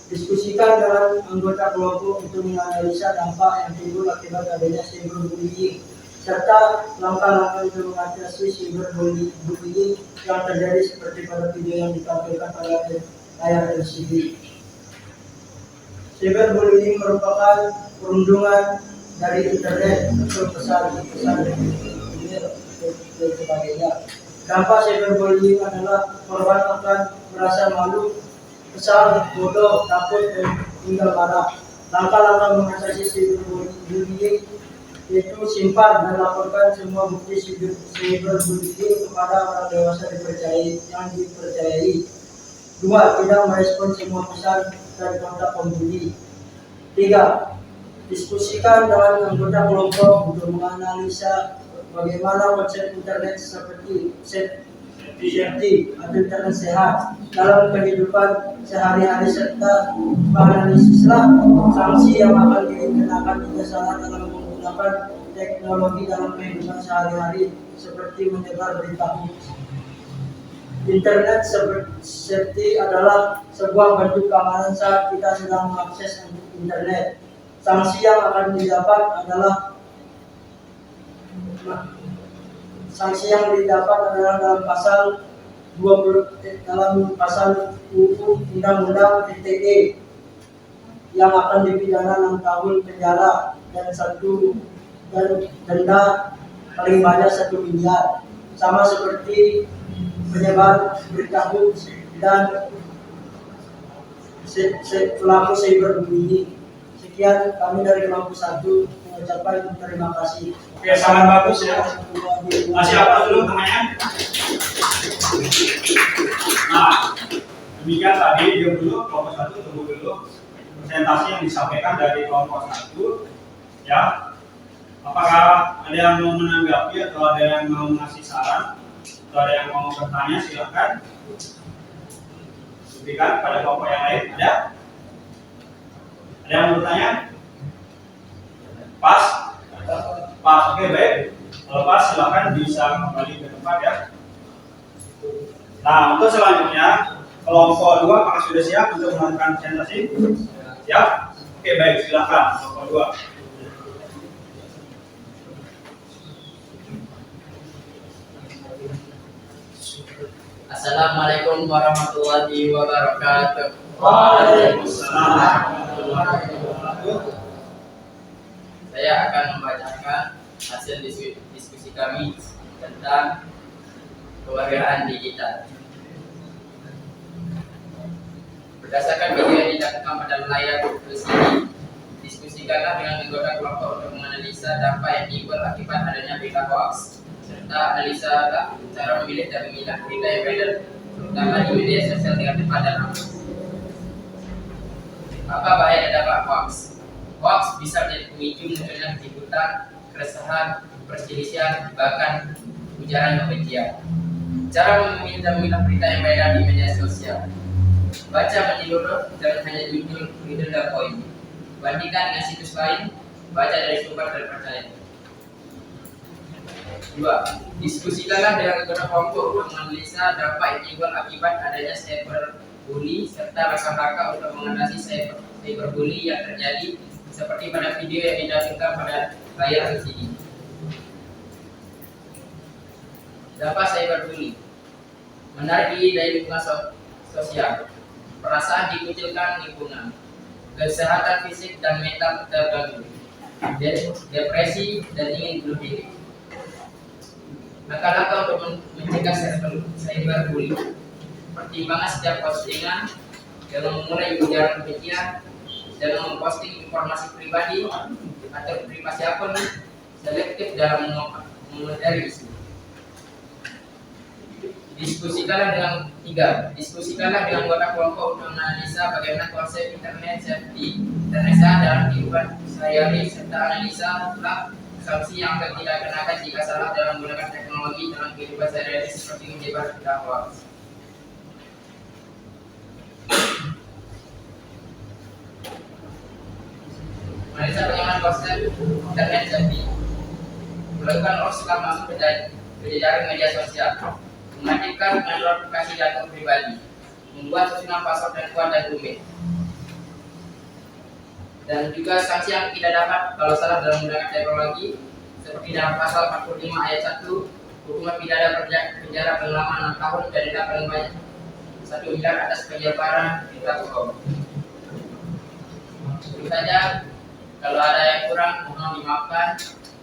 Diskusikan dengan anggota kelompok untuk menganalisa dampak yang timbul akibat adanya cyberbullying serta langkah-langkah untuk mengatasi cyberbullying yang terjadi seperti pada video yang ditampilkan pada layar LCD. Cyberbullying merupakan perundungan dari internet atau pesan email dan sebagainya. Dampak cyberbullying adalah korban akan merasa malu, kesal, bodoh, takut, dan tinggal marah. Langkah-langkah mengatasi cyberbullying yaitu simpan dan laporkan semua bukti cyberbullying kepada orang dewasa yang dipercayai. 2. Tidak merespon semua pesan dan kontak pembuli. 3. Diskusikan dengan anggota kelompok untuk menganalisa bagaimana konsep internet seperti safety atau internet sehat dalam kehidupan sehari-hari serta menganalisislah sanksi yang akan dikenakan jika salah dalam menggunakan teknologi dalam kehidupan sehari-hari seperti menyebar berita hoax. Internet safety adalah sebuah bentuk keamanan saat kita sedang mengakses internet. Sanksi yang akan didapat adalah dalam pasal 20 dalam pasal UU Undang-Undang ITE yang akan dipidana 6 tahun penjara dan denda paling banyak 1 miliar. Sama seperti penyebar berita hoax dan pelaku cyberbullying. Sekian kami dari kelompok 1 mengucapkan terima kasih. Oke, sangat bagus ya. Masih apa dulu namanya? Nah, demikian tadi diam dulu kelompok 1, tunggu dulu presentasi yang disampaikan dari kelompok 1 ya. Apakah ada yang mau menanggapi atau ada yang mau ngasih saran? Atau ada yang mau bertanya silakan. Berikan pada kelompok yang lain. Ada? Ada yang mau bertanya? Pas? Pas, oke baik. Kalau pas silakan bisa kembali ke tempat ya. Nah untuk selanjutnya kelompok 2 apakah sudah siap untuk melakukan presentasi? Siap? Oke baik silakan kelompok 2. Assalamualaikum warahmatullahi wabarakatuh. Waalaikumsalam warahmatullahi wabarakatuh. Saya akan membacakan hasil diskusi kami tentang kewargaan digital. Berdasarkan video yang dilakukan pada layar LCD, diskusikanlah dengan anggota kelompok untuk menganalisa dampak yang timbul akibat adanya berita hoax serta analisa cara memilih dan memilah berita yang beredar terutama di media sosial dengan tepat dan aman. Apa bahaya dampak hoax? Hoax bisa menjadi pemicu munculnya keributan, keresahan, perselisihan, bahkan ujaran kebencian. Cara memilih dan memilah berita yang beredar di media sosial. Baca menyeluruh, jangan hanya judul, dan poin. Bandingkan dengan situs lain, baca dari sumber terpercaya. 2. Diskusikanlah dengan anggota kelompok untuk menganalisa dampak yang timbul akibat adanya cyberbully serta langkah-langkah untuk mengatasi cyberbully yang terjadi seperti pada video yang ditampilkan pada layar LCD. Dampak cyberbully menarik diri dari lingkungan sosial, perasaan dikucilkan lingkungan, kesehatan fisik dan mental terganggu, depresi dan ingin bunuh diri. Langkah-langkah untuk mencegah cyberbully. Pertimbangan setiap postingan dengan memulai ujaran kebencian, dan memposting informasi pribadi atau privasi akun selektif dalam mengomentari isu. Diskusikanlah dengan anggota kelompok untuk menganalisa bagaimana konsep internet safety terasa dalam kehidupan sehari-hari serta analisa pula sanksi yang akan tidak kenakan jika salah dalam menggunakan teknologi dalam kehidupan sehari-hari seperti menyebar berita hoax. Analisa bagaimana konsep internet safety melakukan hoax setelah masuk ke jejaring media sosial, mengaktifkan aplikasi data pribadi, membuat susunan password dan kuat dan rumit, dan juga sanksi yang tidak dapat kalau salah dalam menggunakan teknologi seperti dalam pasal 45 ayat 1 hukuman pidana penjara paling lama 6 tahun dan denda paling banyak 1 miliar atas penyebaran berita bohong. Itu saja, kalau ada yang kurang mohon dimaafkan.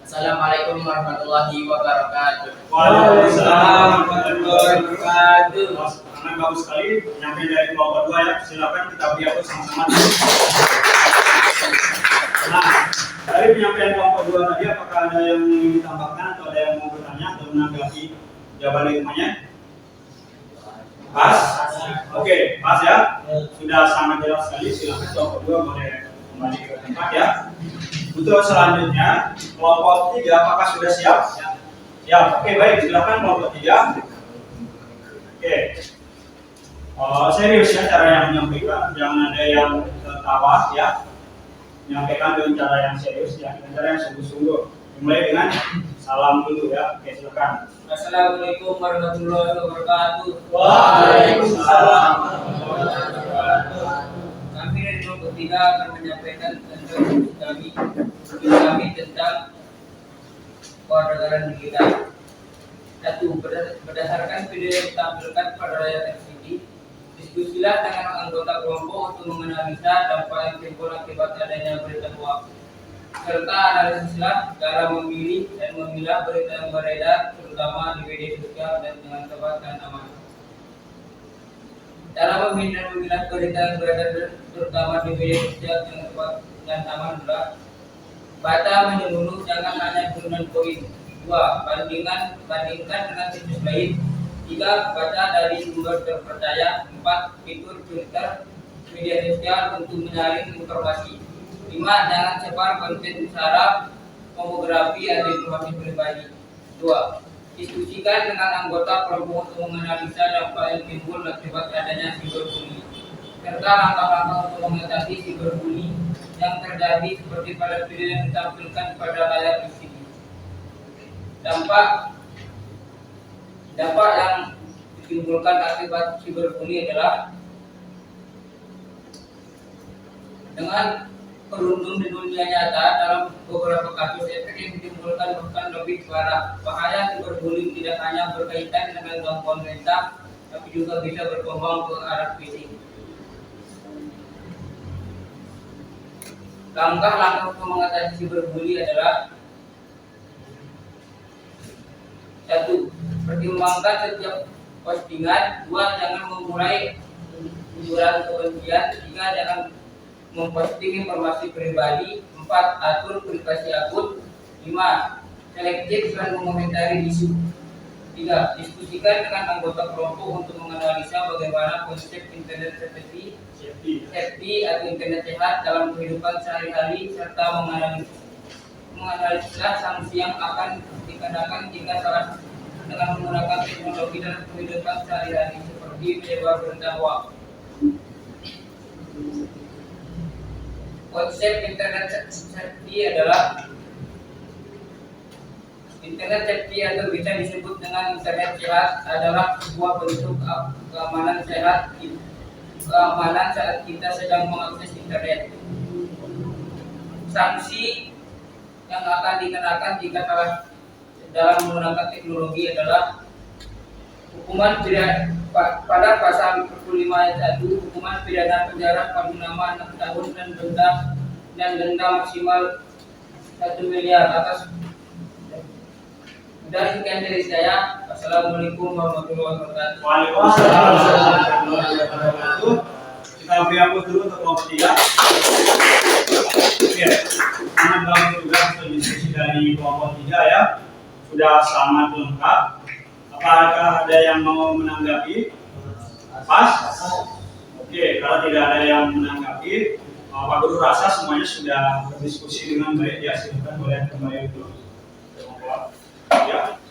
Assalamualaikum warahmatullahi wabarakatuh. Waalaikumsalam warahmatullahi wabarakatuh. Sangat bagus sekali penyampaian dari kelompok 2 ya. Silakan kita beri aplaus sama-sama. Nah, dari penyampaian kelompok 2 tadi apakah ada yang ingin ditambahkan atau ada yang mau bertanya atau menanggapi jawaban ilmunya? Pas? Oke, pas ya. Sudah sangat jelas sekali. Silakan kelompok 2 boleh kembali ke tempat ya. Untuk selanjutnya kelompok 3 apakah sudah siap? Siap. Oke, baik, silakan kelompok 3. Oke. Serius ya cara yang menyampaikan, jangan ada yang tertawa ya. Menyampaikan dengan cara yang serius ya, dengan cara yang sungguh-sungguh. Dimulai dengan salam dulu ya. Oke, silakan. Assalamualaikum warahmatullahi wabarakatuh. Waalaikumsalam. Kami dari kelompok 3 akan menyampaikan tentang kami tentang kewarganegaraan digital. 1. Berdasarkan video yang ditampilkan pada layar LCD, diskusilah dengan anggota kelompok untuk menganalisa dampak yang timbul akibat adanya berita hoax, serta analisislah cara memilih dan memilah berita yang beredar, terutama di media sosial dan dengan tepat dan aman. Cara memilih dan memilah berita yang beredar, terutama di media sosial dengan tepat dan aman adalah baca menyeluruh, jangan hanya turunan poin. 2. Bandingkan dengan situs lain. 3. Baca dari sumber terpercaya. 4. Fitur Twitter, media sosial untuk menyaring informasi. 5. Jangan sebar konten sara, pornografi atau informasi pribadi. 2. Diskusikan dengan anggota kelompok untuk menganalisa dampak yang timbul akibat adanya cyberbullying, serta langkah-langkah untuk mengatasi cyberbullying yang terjadi seperti pada video yang ditampilkan pada layar LCD. Dampak yang ditimbulkan akibat cyberbullying adalah dengan beruntung di dunia nyata dalam beberapa kasus efek yang ditimbulkan bahkan lebih parah. Bahaya cyberbullying tidak hanya berkaitan dengan gangguan mental, tapi juga bisa berkembang ke arah fisik. Langkah-langkah untuk mengatasi cyberbullying adalah: 1. Pertimbangkan setiap postingan. 2. Jangan memulai ujaran kebencian. 3. Jangan memposting informasi pribadi. 4. Atur privasi akun. 5. Selektif dan mengomentari isu. 3. Diskusikan dengan anggota kelompok untuk menganalisa bagaimana konsep internet safety atau internet sehat dalam kehidupan sehari-hari, serta menganalisa sanksi yang akan dikenakan jika salah dengan menggunakan teknologi dalam kehidupan sehari-hari seperti menyebar berita hoax. Konsep internet safety adalah internet safety atau bisa disebut dengan internet sehat adalah sebuah bentuk keamanan saat kita sedang mengakses internet. Sanksi yang akan dikenakan jika salah dalam menggunakan teknologi adalah hukuman pidana pada pasal 45 ayat 1, hukuman pidana penjara paling lama 6 tahun dan denda maksimal 1 miliar atas. Dan sekian dari saya. Assalamualaikum warahmatullahi wabarakatuh. Waalaikumsalam warahmatullahi wabarakatuh. Kita beri hapus dulu untuk kelompok 3. Oke, sangat bagus juga hasil diskusi dari kelompok 3 ya. Sudah sangat lengkap. Apakah ada yang mau menanggapi? Pas? Oke, kalau tidak ada yang menanggapi, Pak Guru rasa semuanya sudah berdiskusi dengan baik ya. Silakan boleh kembali dulu. Ya.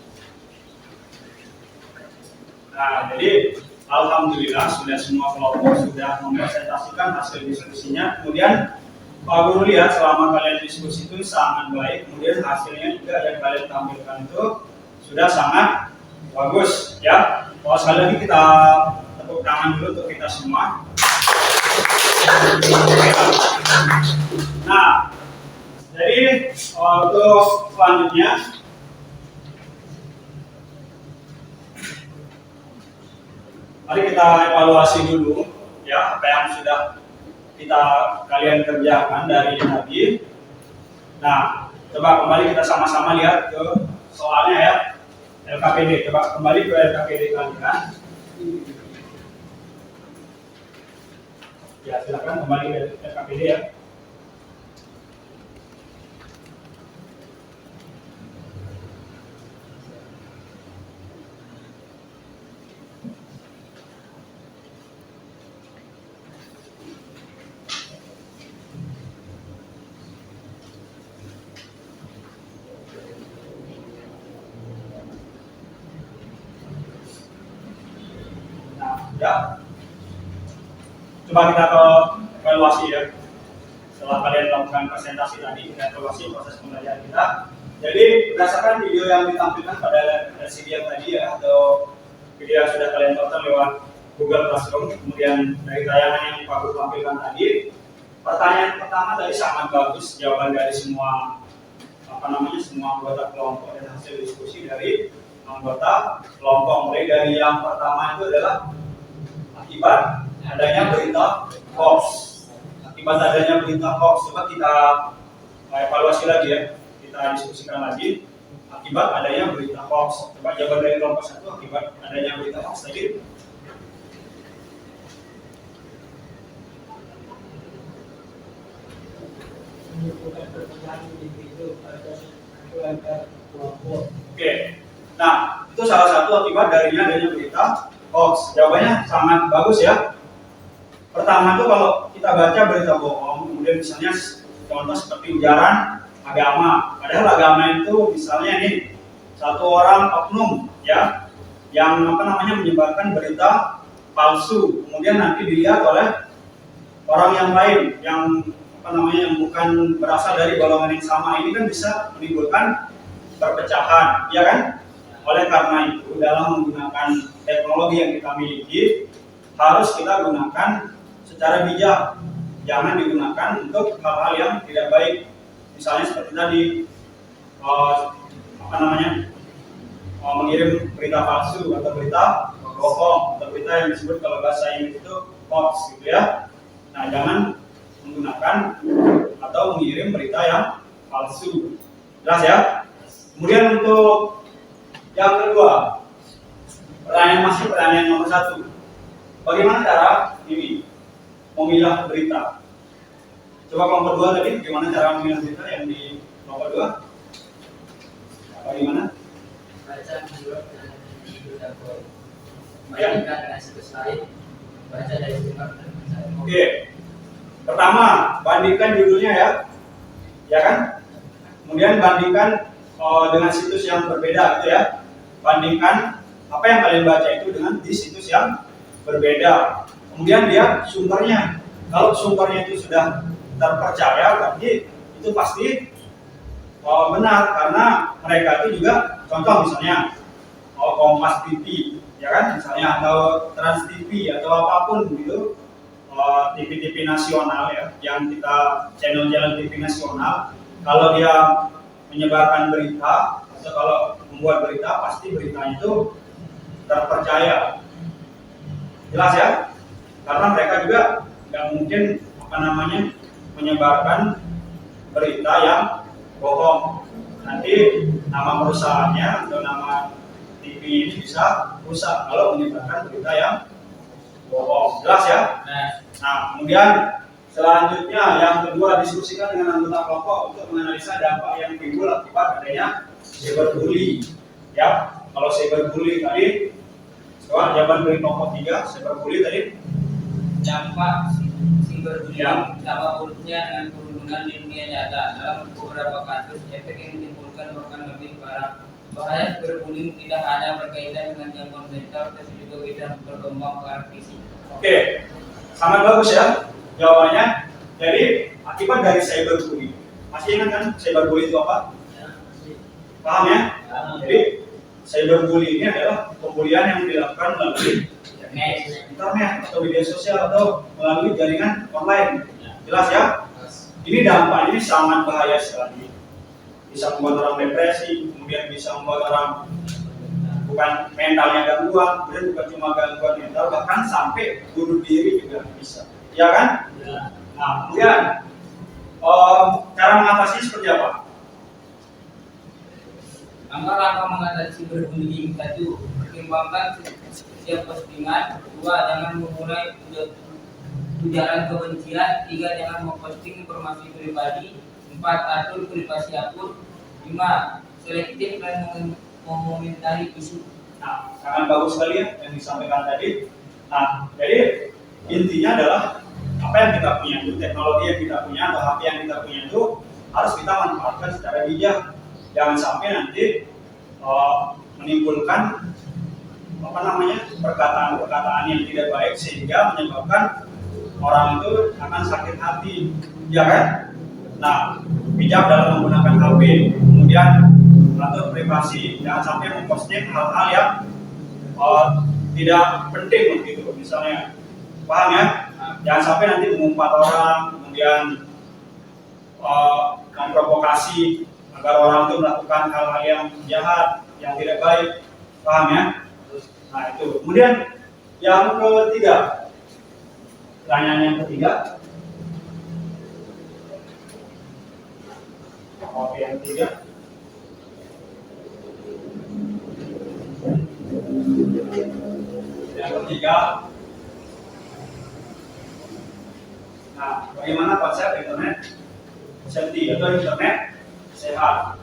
Nah, jadi alhamdulillah sudah semua kelompok sudah mempresentasikan hasil diskusinya. Kemudian Pak Guru lihat selama kalian diskusi itu sangat baik. Kemudian hasilnya juga yang kalian tampilkan itu sudah sangat bagus ya. Sekali lagi kita tepuk tangan dulu untuk kita semua. Nah, jadi untuk selanjutnya mari kita evaluasi dulu ya apa yang sudah kalian kerjakan dari tadi. Nah, coba kembali kita sama-sama lihat ke soalnya ya. LKPD, coba kembali ke LKPD kalian. Ya, silakan kembali ke LKPD ya. Ya. Coba kita ke evaluasi ya. Setelah kalian melakukan presentasi tadi, kita evaluasi proses pembelajaran kita. Jadi berdasarkan video yang ditampilkan pada LCD yang tadi ya, atau video yang sudah kalian tonton lewat Google Classroom, kemudian dari tayangan yang Pak Guru tampilkan tadi, pertanyaan pertama tadi sangat bagus jawaban dari semua semua anggota kelompok dan hasil diskusi dari anggota kelompok. Mulai dari yang pertama itu adalah akibat adanya berita hoax. Akibat adanya berita hoax, coba kita evaluasi lagi ya, kita diskusikan lagi. Akibat adanya berita hoax, coba jawaban dari kelompok 1 akibat adanya berita hoax tadi. Oke, nah itu salah satu akibat darinya adanya berita hoax. Jawabannya sangat bagus ya. Pertama itu kalau kita baca berita bohong, kemudian misalnya contoh seperti ujaran agama. Padahal agama itu misalnya ini satu orang oknum ya yang menyebarkan berita palsu, kemudian nanti dilihat oleh orang yang lain yang yang bukan berasal dari golongan yang sama, ini kan bisa menimbulkan perpecahan, ya kan? Oleh karena itu dalam menggunakan teknologi yang kita miliki harus kita gunakan secara bijak, jangan digunakan untuk hal-hal yang tidak baik. Misalnya seperti tadi mengirim berita palsu atau berita bohong atau berita yang disebut kalau bahasa Inggris itu hoax gitu ya. Nah, jangan menggunakan atau mengirim berita yang palsu. Jelas ya? Kemudian untuk yang kedua, pertanyaan nomor 1. Bagaimana cara ini memilah berita? Coba kelompok 2 tadi, bagaimana cara memilah berita yang di kelompok 2? Bagaimana? Baca menurut dan bandingkan dengan situs lain, baca dari sumber dan baca. Oke. Pertama, bandingkan judulnya ya kan? Kemudian bandingkan dengan situs yang berbeda gitu ya. Bandingkan apa yang kalian baca itu dengan di situs yang berbeda. Kemudian lihat sumbernya. Kalau sumbernya itu sudah terpercaya, berarti itu pasti benar karena mereka itu juga contoh misalnya Kompas TV, ya kan? Misalnya atau Trans TV atau apapun gitu. TV-TV nasional ya, yang kita channel-channel TV nasional, kalau dia menyebarkan berita atau kalau membuat berita, pasti beritanya itu terpercaya. Jelas ya? Karena mereka juga nggak mungkin menyebarkan berita yang bohong. Nanti nama perusahaannya atau nama TV ini bisa rusak kalau menyebarkan berita yang bohong. Jelas ya? Nah, kemudian selanjutnya yang kedua, diskusikan dengan anggota kelompok untuk menganalisa dampak yang timbul akibat adanya cyberbully. Ya, kalau cyberbully tadi, soal jawaban dari kelompok 3, cyberbully tadi dampak cyberbullying sama buruknya dengan perundungan di dunia nyata. Dalam beberapa kasus, efek yang ditimbulkan bahkan lebih parah. Bahaya cyberbullying tidak hanya berkaitan dengan gangguan mental, tapi juga bisa berkembang ke arah fisik. Oke, sangat bagus ya jawabannya. Jadi akibat dari cyberbullying, masih ingat kan cyberbullying itu apa? Paham ya? Jadi cyberbullying ini adalah pembulian yang dilakukan melalui internet atau media sosial atau melalui jaringan online. Jelas ya? Ini dampaknya ini sangat bahaya sekali. Bisa membuat orang depresi, kemudian bisa membuat orang bukan mentalnya gangguan, kemudian bukan cuma gangguan mental, bahkan sampai bunuh diri juga bisa. Ya kan? Nah, kemudian cara mengatasi seperti apa? Langkah-langkah mengatasi cyberbullying satu, pertimbangkan setiap postingan. 2, jangan memulai ujaran kebencian. 3, jangan memposting informasi pribadi. 4, atur privasi akun. 5, selektif dan mengomentari isu. Nah, sangat bagus sekali ya yang disampaikan tadi. Nah, jadi intinya adalah apa yang kita punya itu, teknologi yang kita punya atau HP yang kita punya itu harus kita manfaatkan secara bijak. Jangan sampai nanti menimbulkan perkataan-perkataan yang tidak baik sehingga menyebabkan orang itu akan sakit hati, ya kan? Nah, bijak dalam menggunakan HP, kemudian atur privasi, jangan sampai memposting hal-hal yang tidak penting begitu, misalnya, paham ya? Jangan sampai nanti mengumpat orang, kemudian memprovokasi agar orang itu melakukan hal-hal yang jahat, yang tidak baik, paham ya? Nah itu. Kemudian yang ketiga, pertanyaan yang ketiga. Oke, yang ketiga. Yang ketiga. Nah, bagaimana konsep internet safety atau internet sehat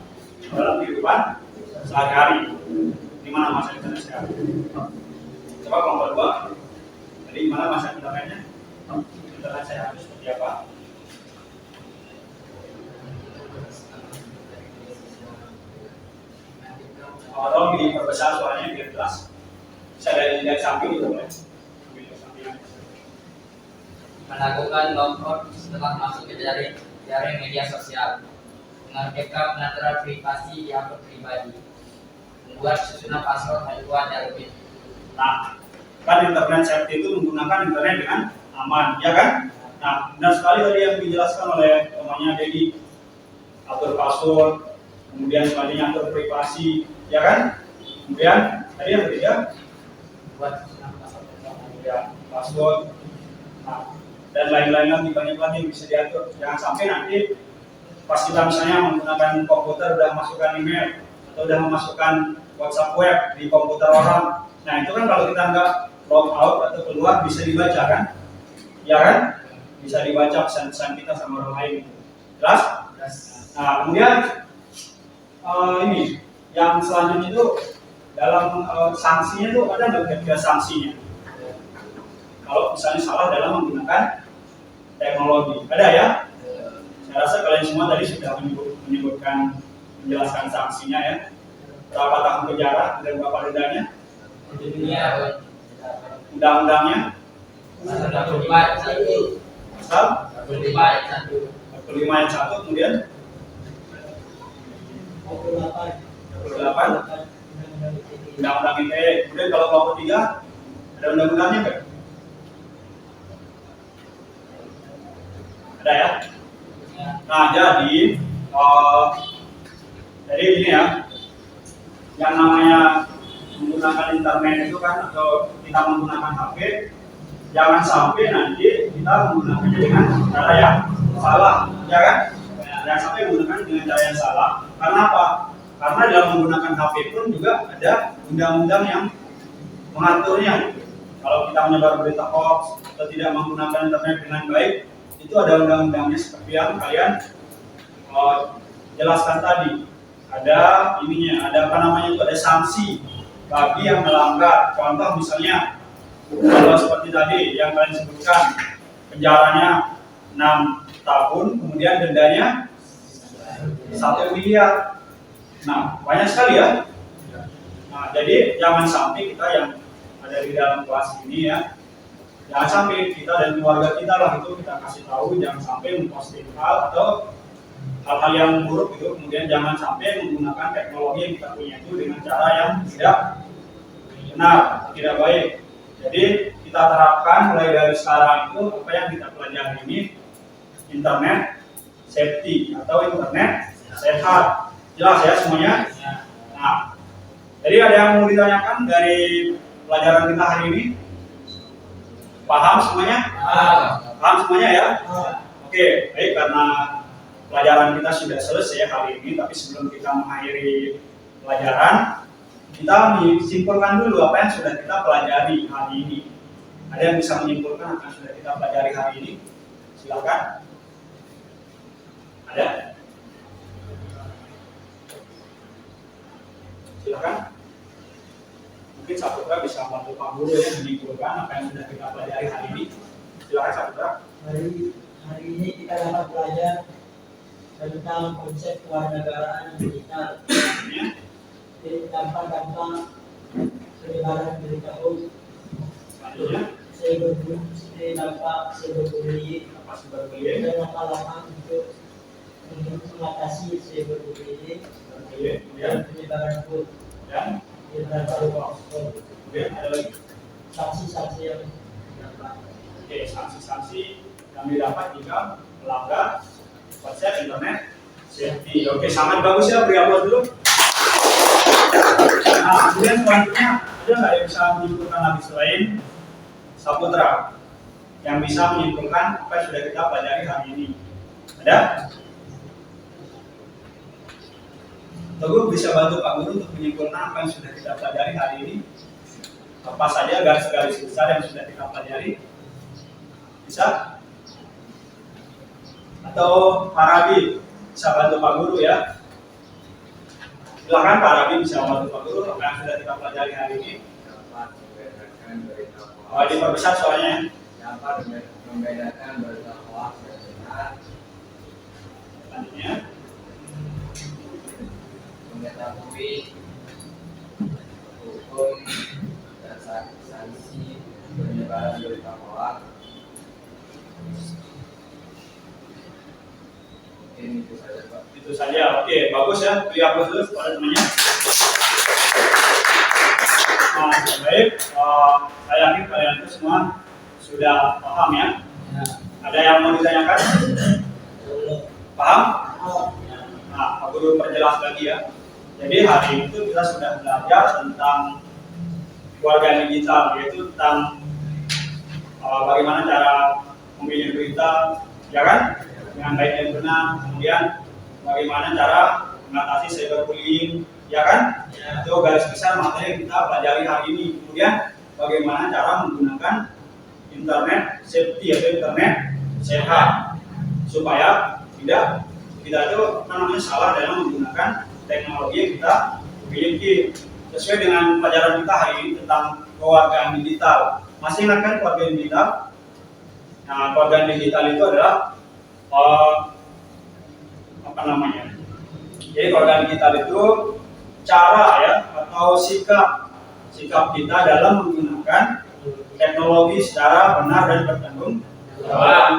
dalam kehidupan sehari-hari? Di mana masa internet sehat? Coba kelompok 2. Jadi gimana masa internetnya? Internet sehat itu seperti apa? Tolong diperbesar suaranya biar jelas. Bisa dari samping itu boleh. Melakukan download setelah masuk ke jaring media sosial, dengan backup penataran privasi di akun pribadi, membuat susunan password haluan dan lebih. Nah, kan internet safety itu menggunakan internet dengan aman, ya kan? Nah, benar sekali tadi yang dijelaskan oleh temannya Dedi, atur password, kemudian selanjutnya atur privasi, ya kan? Kemudian tadi yang ketiga, Buat susunan password. ya password, nah, dan lain-lain lagi, banyak lagi yang bisa diatur. Jangan sampai nanti pas kita misalnya menggunakan komputer udah masukkan email atau udah memasukkan WhatsApp web di komputer orang. Nah itu kan kalau kita nggak log out atau keluar bisa dibaca kan? Ya kan? Bisa dibaca pesan-pesan kita sama orang lain. Jelas? Nah kemudian ini yang selanjutnya itu dalam sanksinya itu ada nggak kira-kira sanksinya? Kalau misalnya salah dalam menggunakan teknologi, ada ya? Saya rasa kalian semua tadi sudah menyebutkan, menjelaskan sanksinya ya. Berapa tahun penjara dan berapa dendanya? Undang-undangnya? Pasal 45 ayat 1, kemudian 28 Undang-undang ITE. Kemudian kalau kelompok 3 ada undang-undangnya nggak? Ada ya? Nah jadi ini ya, yang namanya menggunakan internet itu kan atau kita menggunakan HP, jangan sampai nanti kita menggunakannya dengan cara yang salah, ya kan? Jangan sampai menggunakan dengan cara yang salah. Karena apa? Karena dalam menggunakan HP pun juga ada undang-undang yang mengaturnya. kalau kita menyebar berita hoax atau tidak menggunakan internet dengan baik, itu ada undang-undangnya seperti yang kalian jelaskan tadi. Ada ininya, ada apa namanya itu, ada sanksi bagi yang melanggar. Contoh misalnya, kalau seperti tadi yang kalian sebutkan, penjaranya 6 tahun, kemudian dendanya 1 miliar. Nah, banyak sekali ya. Nah, jadi jangan sampai kita yang ada di dalam kelas ini ya, jangan sampai kita dan keluarga kita lah itu kita kasih tahu, jangan sampai memposting hal atau hal-hal yang buruk itu, kemudian jangan sampai menggunakan teknologi yang kita punya itu dengan cara yang tidak benar, tidak baik. Jadi kita terapkan mulai dari sekarang itu apa yang kita pelajari ini, internet safety atau internet sehat. Jelas ya semuanya? Nah, jadi ada yang mau ditanyakan dari pelajaran kita hari ini? Paham semuanya? Paham semuanya ya? Oke, baik, karena pelajaran kita sudah selesai hari ini, tapi sebelum kita mengakhiri pelajaran, kita menyimpulkan dulu apa yang sudah kita pelajari hari ini. Ada yang bisa menyimpulkan apa yang sudah kita pelajari hari ini? Silakan. Ada? Silakan. Mungkin Saputra bisa membantu Pak Guru ya menyimpulkan apa yang sudah kita pelajari hari ini. Silakan Saputra. Hari ini kita dapat belajar tentang konsep kewarganegaraan digital. Dampak-dampak penyebaran berita hoax. Selanjutnya, dampak cyberbullying dan langkah-langkah untuk mengatasi cyberbullying dan penyebaran hoax. dan kemudian ada lagi Sanksi-sanksi yang dapat. Oke, sanksi-sanksi yang didapat jika melanggar konsep internet safety. Oke, sangat bagus ya, beri aplaus dulu. Nah, kemudian selanjutnya ada nggak yang bisa menyimpulkan lagi selain Saputra yang bisa menyimpulkan apa yang sudah kita pelajari hari ini? Ada? Teguh bisa bantu Pak Guru untuk menyimpulkan apa yang sudah kita pelajari hari ini? Apa saja garis-garis besar yang sudah kita pelajari? Bisa? Atau Pak Rabi bisa bantu Pak Guru ya? Silakan Pak Rabi bisa bantu Pak Guru apa yang sudah kita pelajari hari ini? Diperbesar soalnya. Dapat membedakan berita hoax dan benar. Selanjutnya, Mengetahui hukum dan sanksi penyebaran berita hoax. Mungkin itu saja Pak. itu saja. Oke, bagus ya. Beri aplaus dulu kepada temannya. Nah, baik. Saya yakin kalian itu semua sudah paham ya. Ada yang mau ditanyakan? Paham? Nah, Pak Guru perjelas lagi ya. Jadi hari itu kita sudah belajar tentang keluarga digital, yaitu tentang bagaimana cara memilih berita, ya kan? Dengan baik dan benar. Kemudian bagaimana cara mengatasi cyberbullying, ya kan? Itu garis besar materi yang kita pelajari hari ini. Kemudian bagaimana cara menggunakan internet safety atau internet sehat supaya tidak itu namanya salah dalam menggunakan teknologi yang kita miliki. Sesuai dengan pelajaran kita hari ini tentang kewargaan digital. Masih ingat kan kewargaan digital? Nah, kewargaan digital itu adalah apa namanya? Jadi kewargaan digital itu cara ya atau sikap kita dalam menggunakan teknologi secara benar dan bertanggung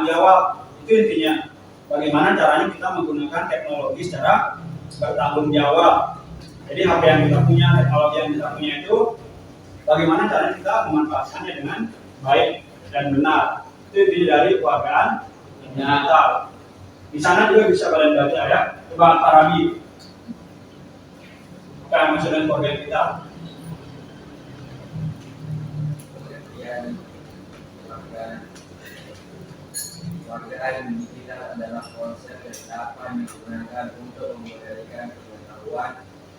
jawab. Itu intinya. Bagaimana caranya kita menggunakan teknologi secara bertanggung jawab. Jadi apa yang kita punya, teknologi yang kita punya itu bagaimana caranya kita memanfaatkannya dengan baik dan benar. Itu inti dari kewargaan digital. Di sana juga bisa kalian baca ya. Coba Pak Rabi. Apa yang maksud dengan kewargaan digital? Kewargaan digital adalah konsep yang dapat digunakan untuk memberikan pengetahuan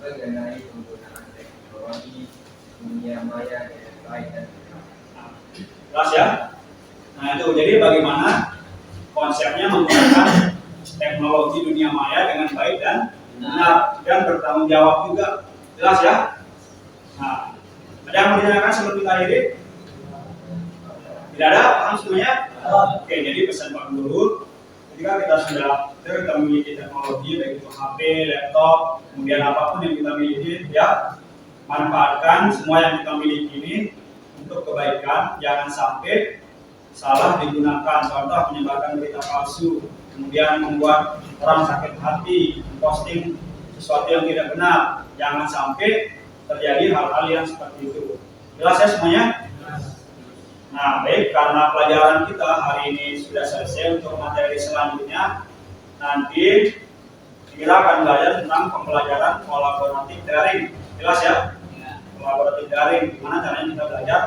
mengenai penggunaan teknologi dunia maya dengan baik dan benar. Jelas ya? Nah itu, jadi bagaimana konsepnya menggunakan teknologi dunia maya dengan baik dan benar dan bertanggung jawab juga. Jelas ya? Nah, ada yang mau ditanyakan sebelum kita akhiri? Tidak ada? Paham semuanya? Oke, jadi pesan Pak Guru, ketika kita memiliki teknologi baik itu HP, laptop, kemudian apapun yang kita miliki, ya manfaatkan semua yang kita miliki ini untuk kebaikan, jangan sampai salah digunakan. Contoh menyebarkan berita palsu, kemudian membuat orang sakit hati, posting sesuatu yang tidak benar. Jangan sampai terjadi hal-hal yang seperti itu. Jelas ya semuanya? Nah, baik, karena pelajaran kita hari ini sudah selesai, untuk materi selanjutnya nanti kita akan belajar tentang pembelajaran kolaboratif daring. Jelas ya? Kolaboratif daring, gimana caranya kita belajar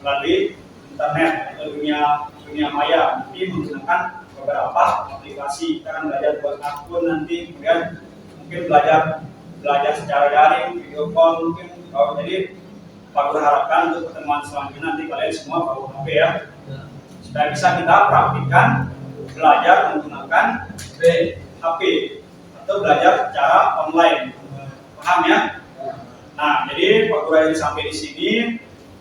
melalui internet atau dunia maya, nanti menggunakan beberapa aplikasi. Kita akan belajar buat akun nanti, kemudian mungkin belajar secara daring, video call mungkin. Jadi Pak Guru harapkan untuk pertemuan selanjutnya nanti kalian semua bawa HP ya, supaya bisa kita praktikkan belajar menggunakan HP atau belajar secara online. Paham ya? Nah, jadi Pak Guru akhiri sampai di sini.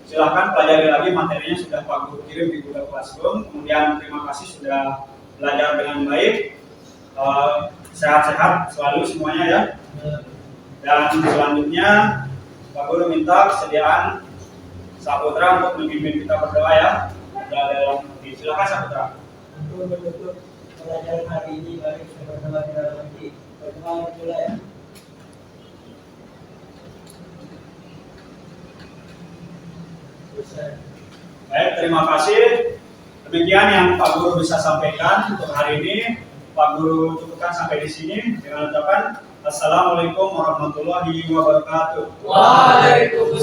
Silahkan pelajari lagi materinya, sudah Pak Guru kirim di Google Classroom. Kemudian terima kasih sudah belajar dengan baik. Sehat-sehat selalu semuanya ya. Dan selanjutnya Pak Guru minta kesediaan Saputra untuk memimpin kita berdoa ya. Dalam hati. Silakan Saputra. Untuk menutup pelajaran hari ini, mari kita berdoa di dalam hati. Berdoa pula ya. Baik, terima kasih. Demikian yang Pak Guru bisa sampaikan untuk hari ini. Pak Guru cukupkan sampai di sini dengan ucapan Assalamualaikum warahmatullahi wabarakatuh. Waalaikumsalam.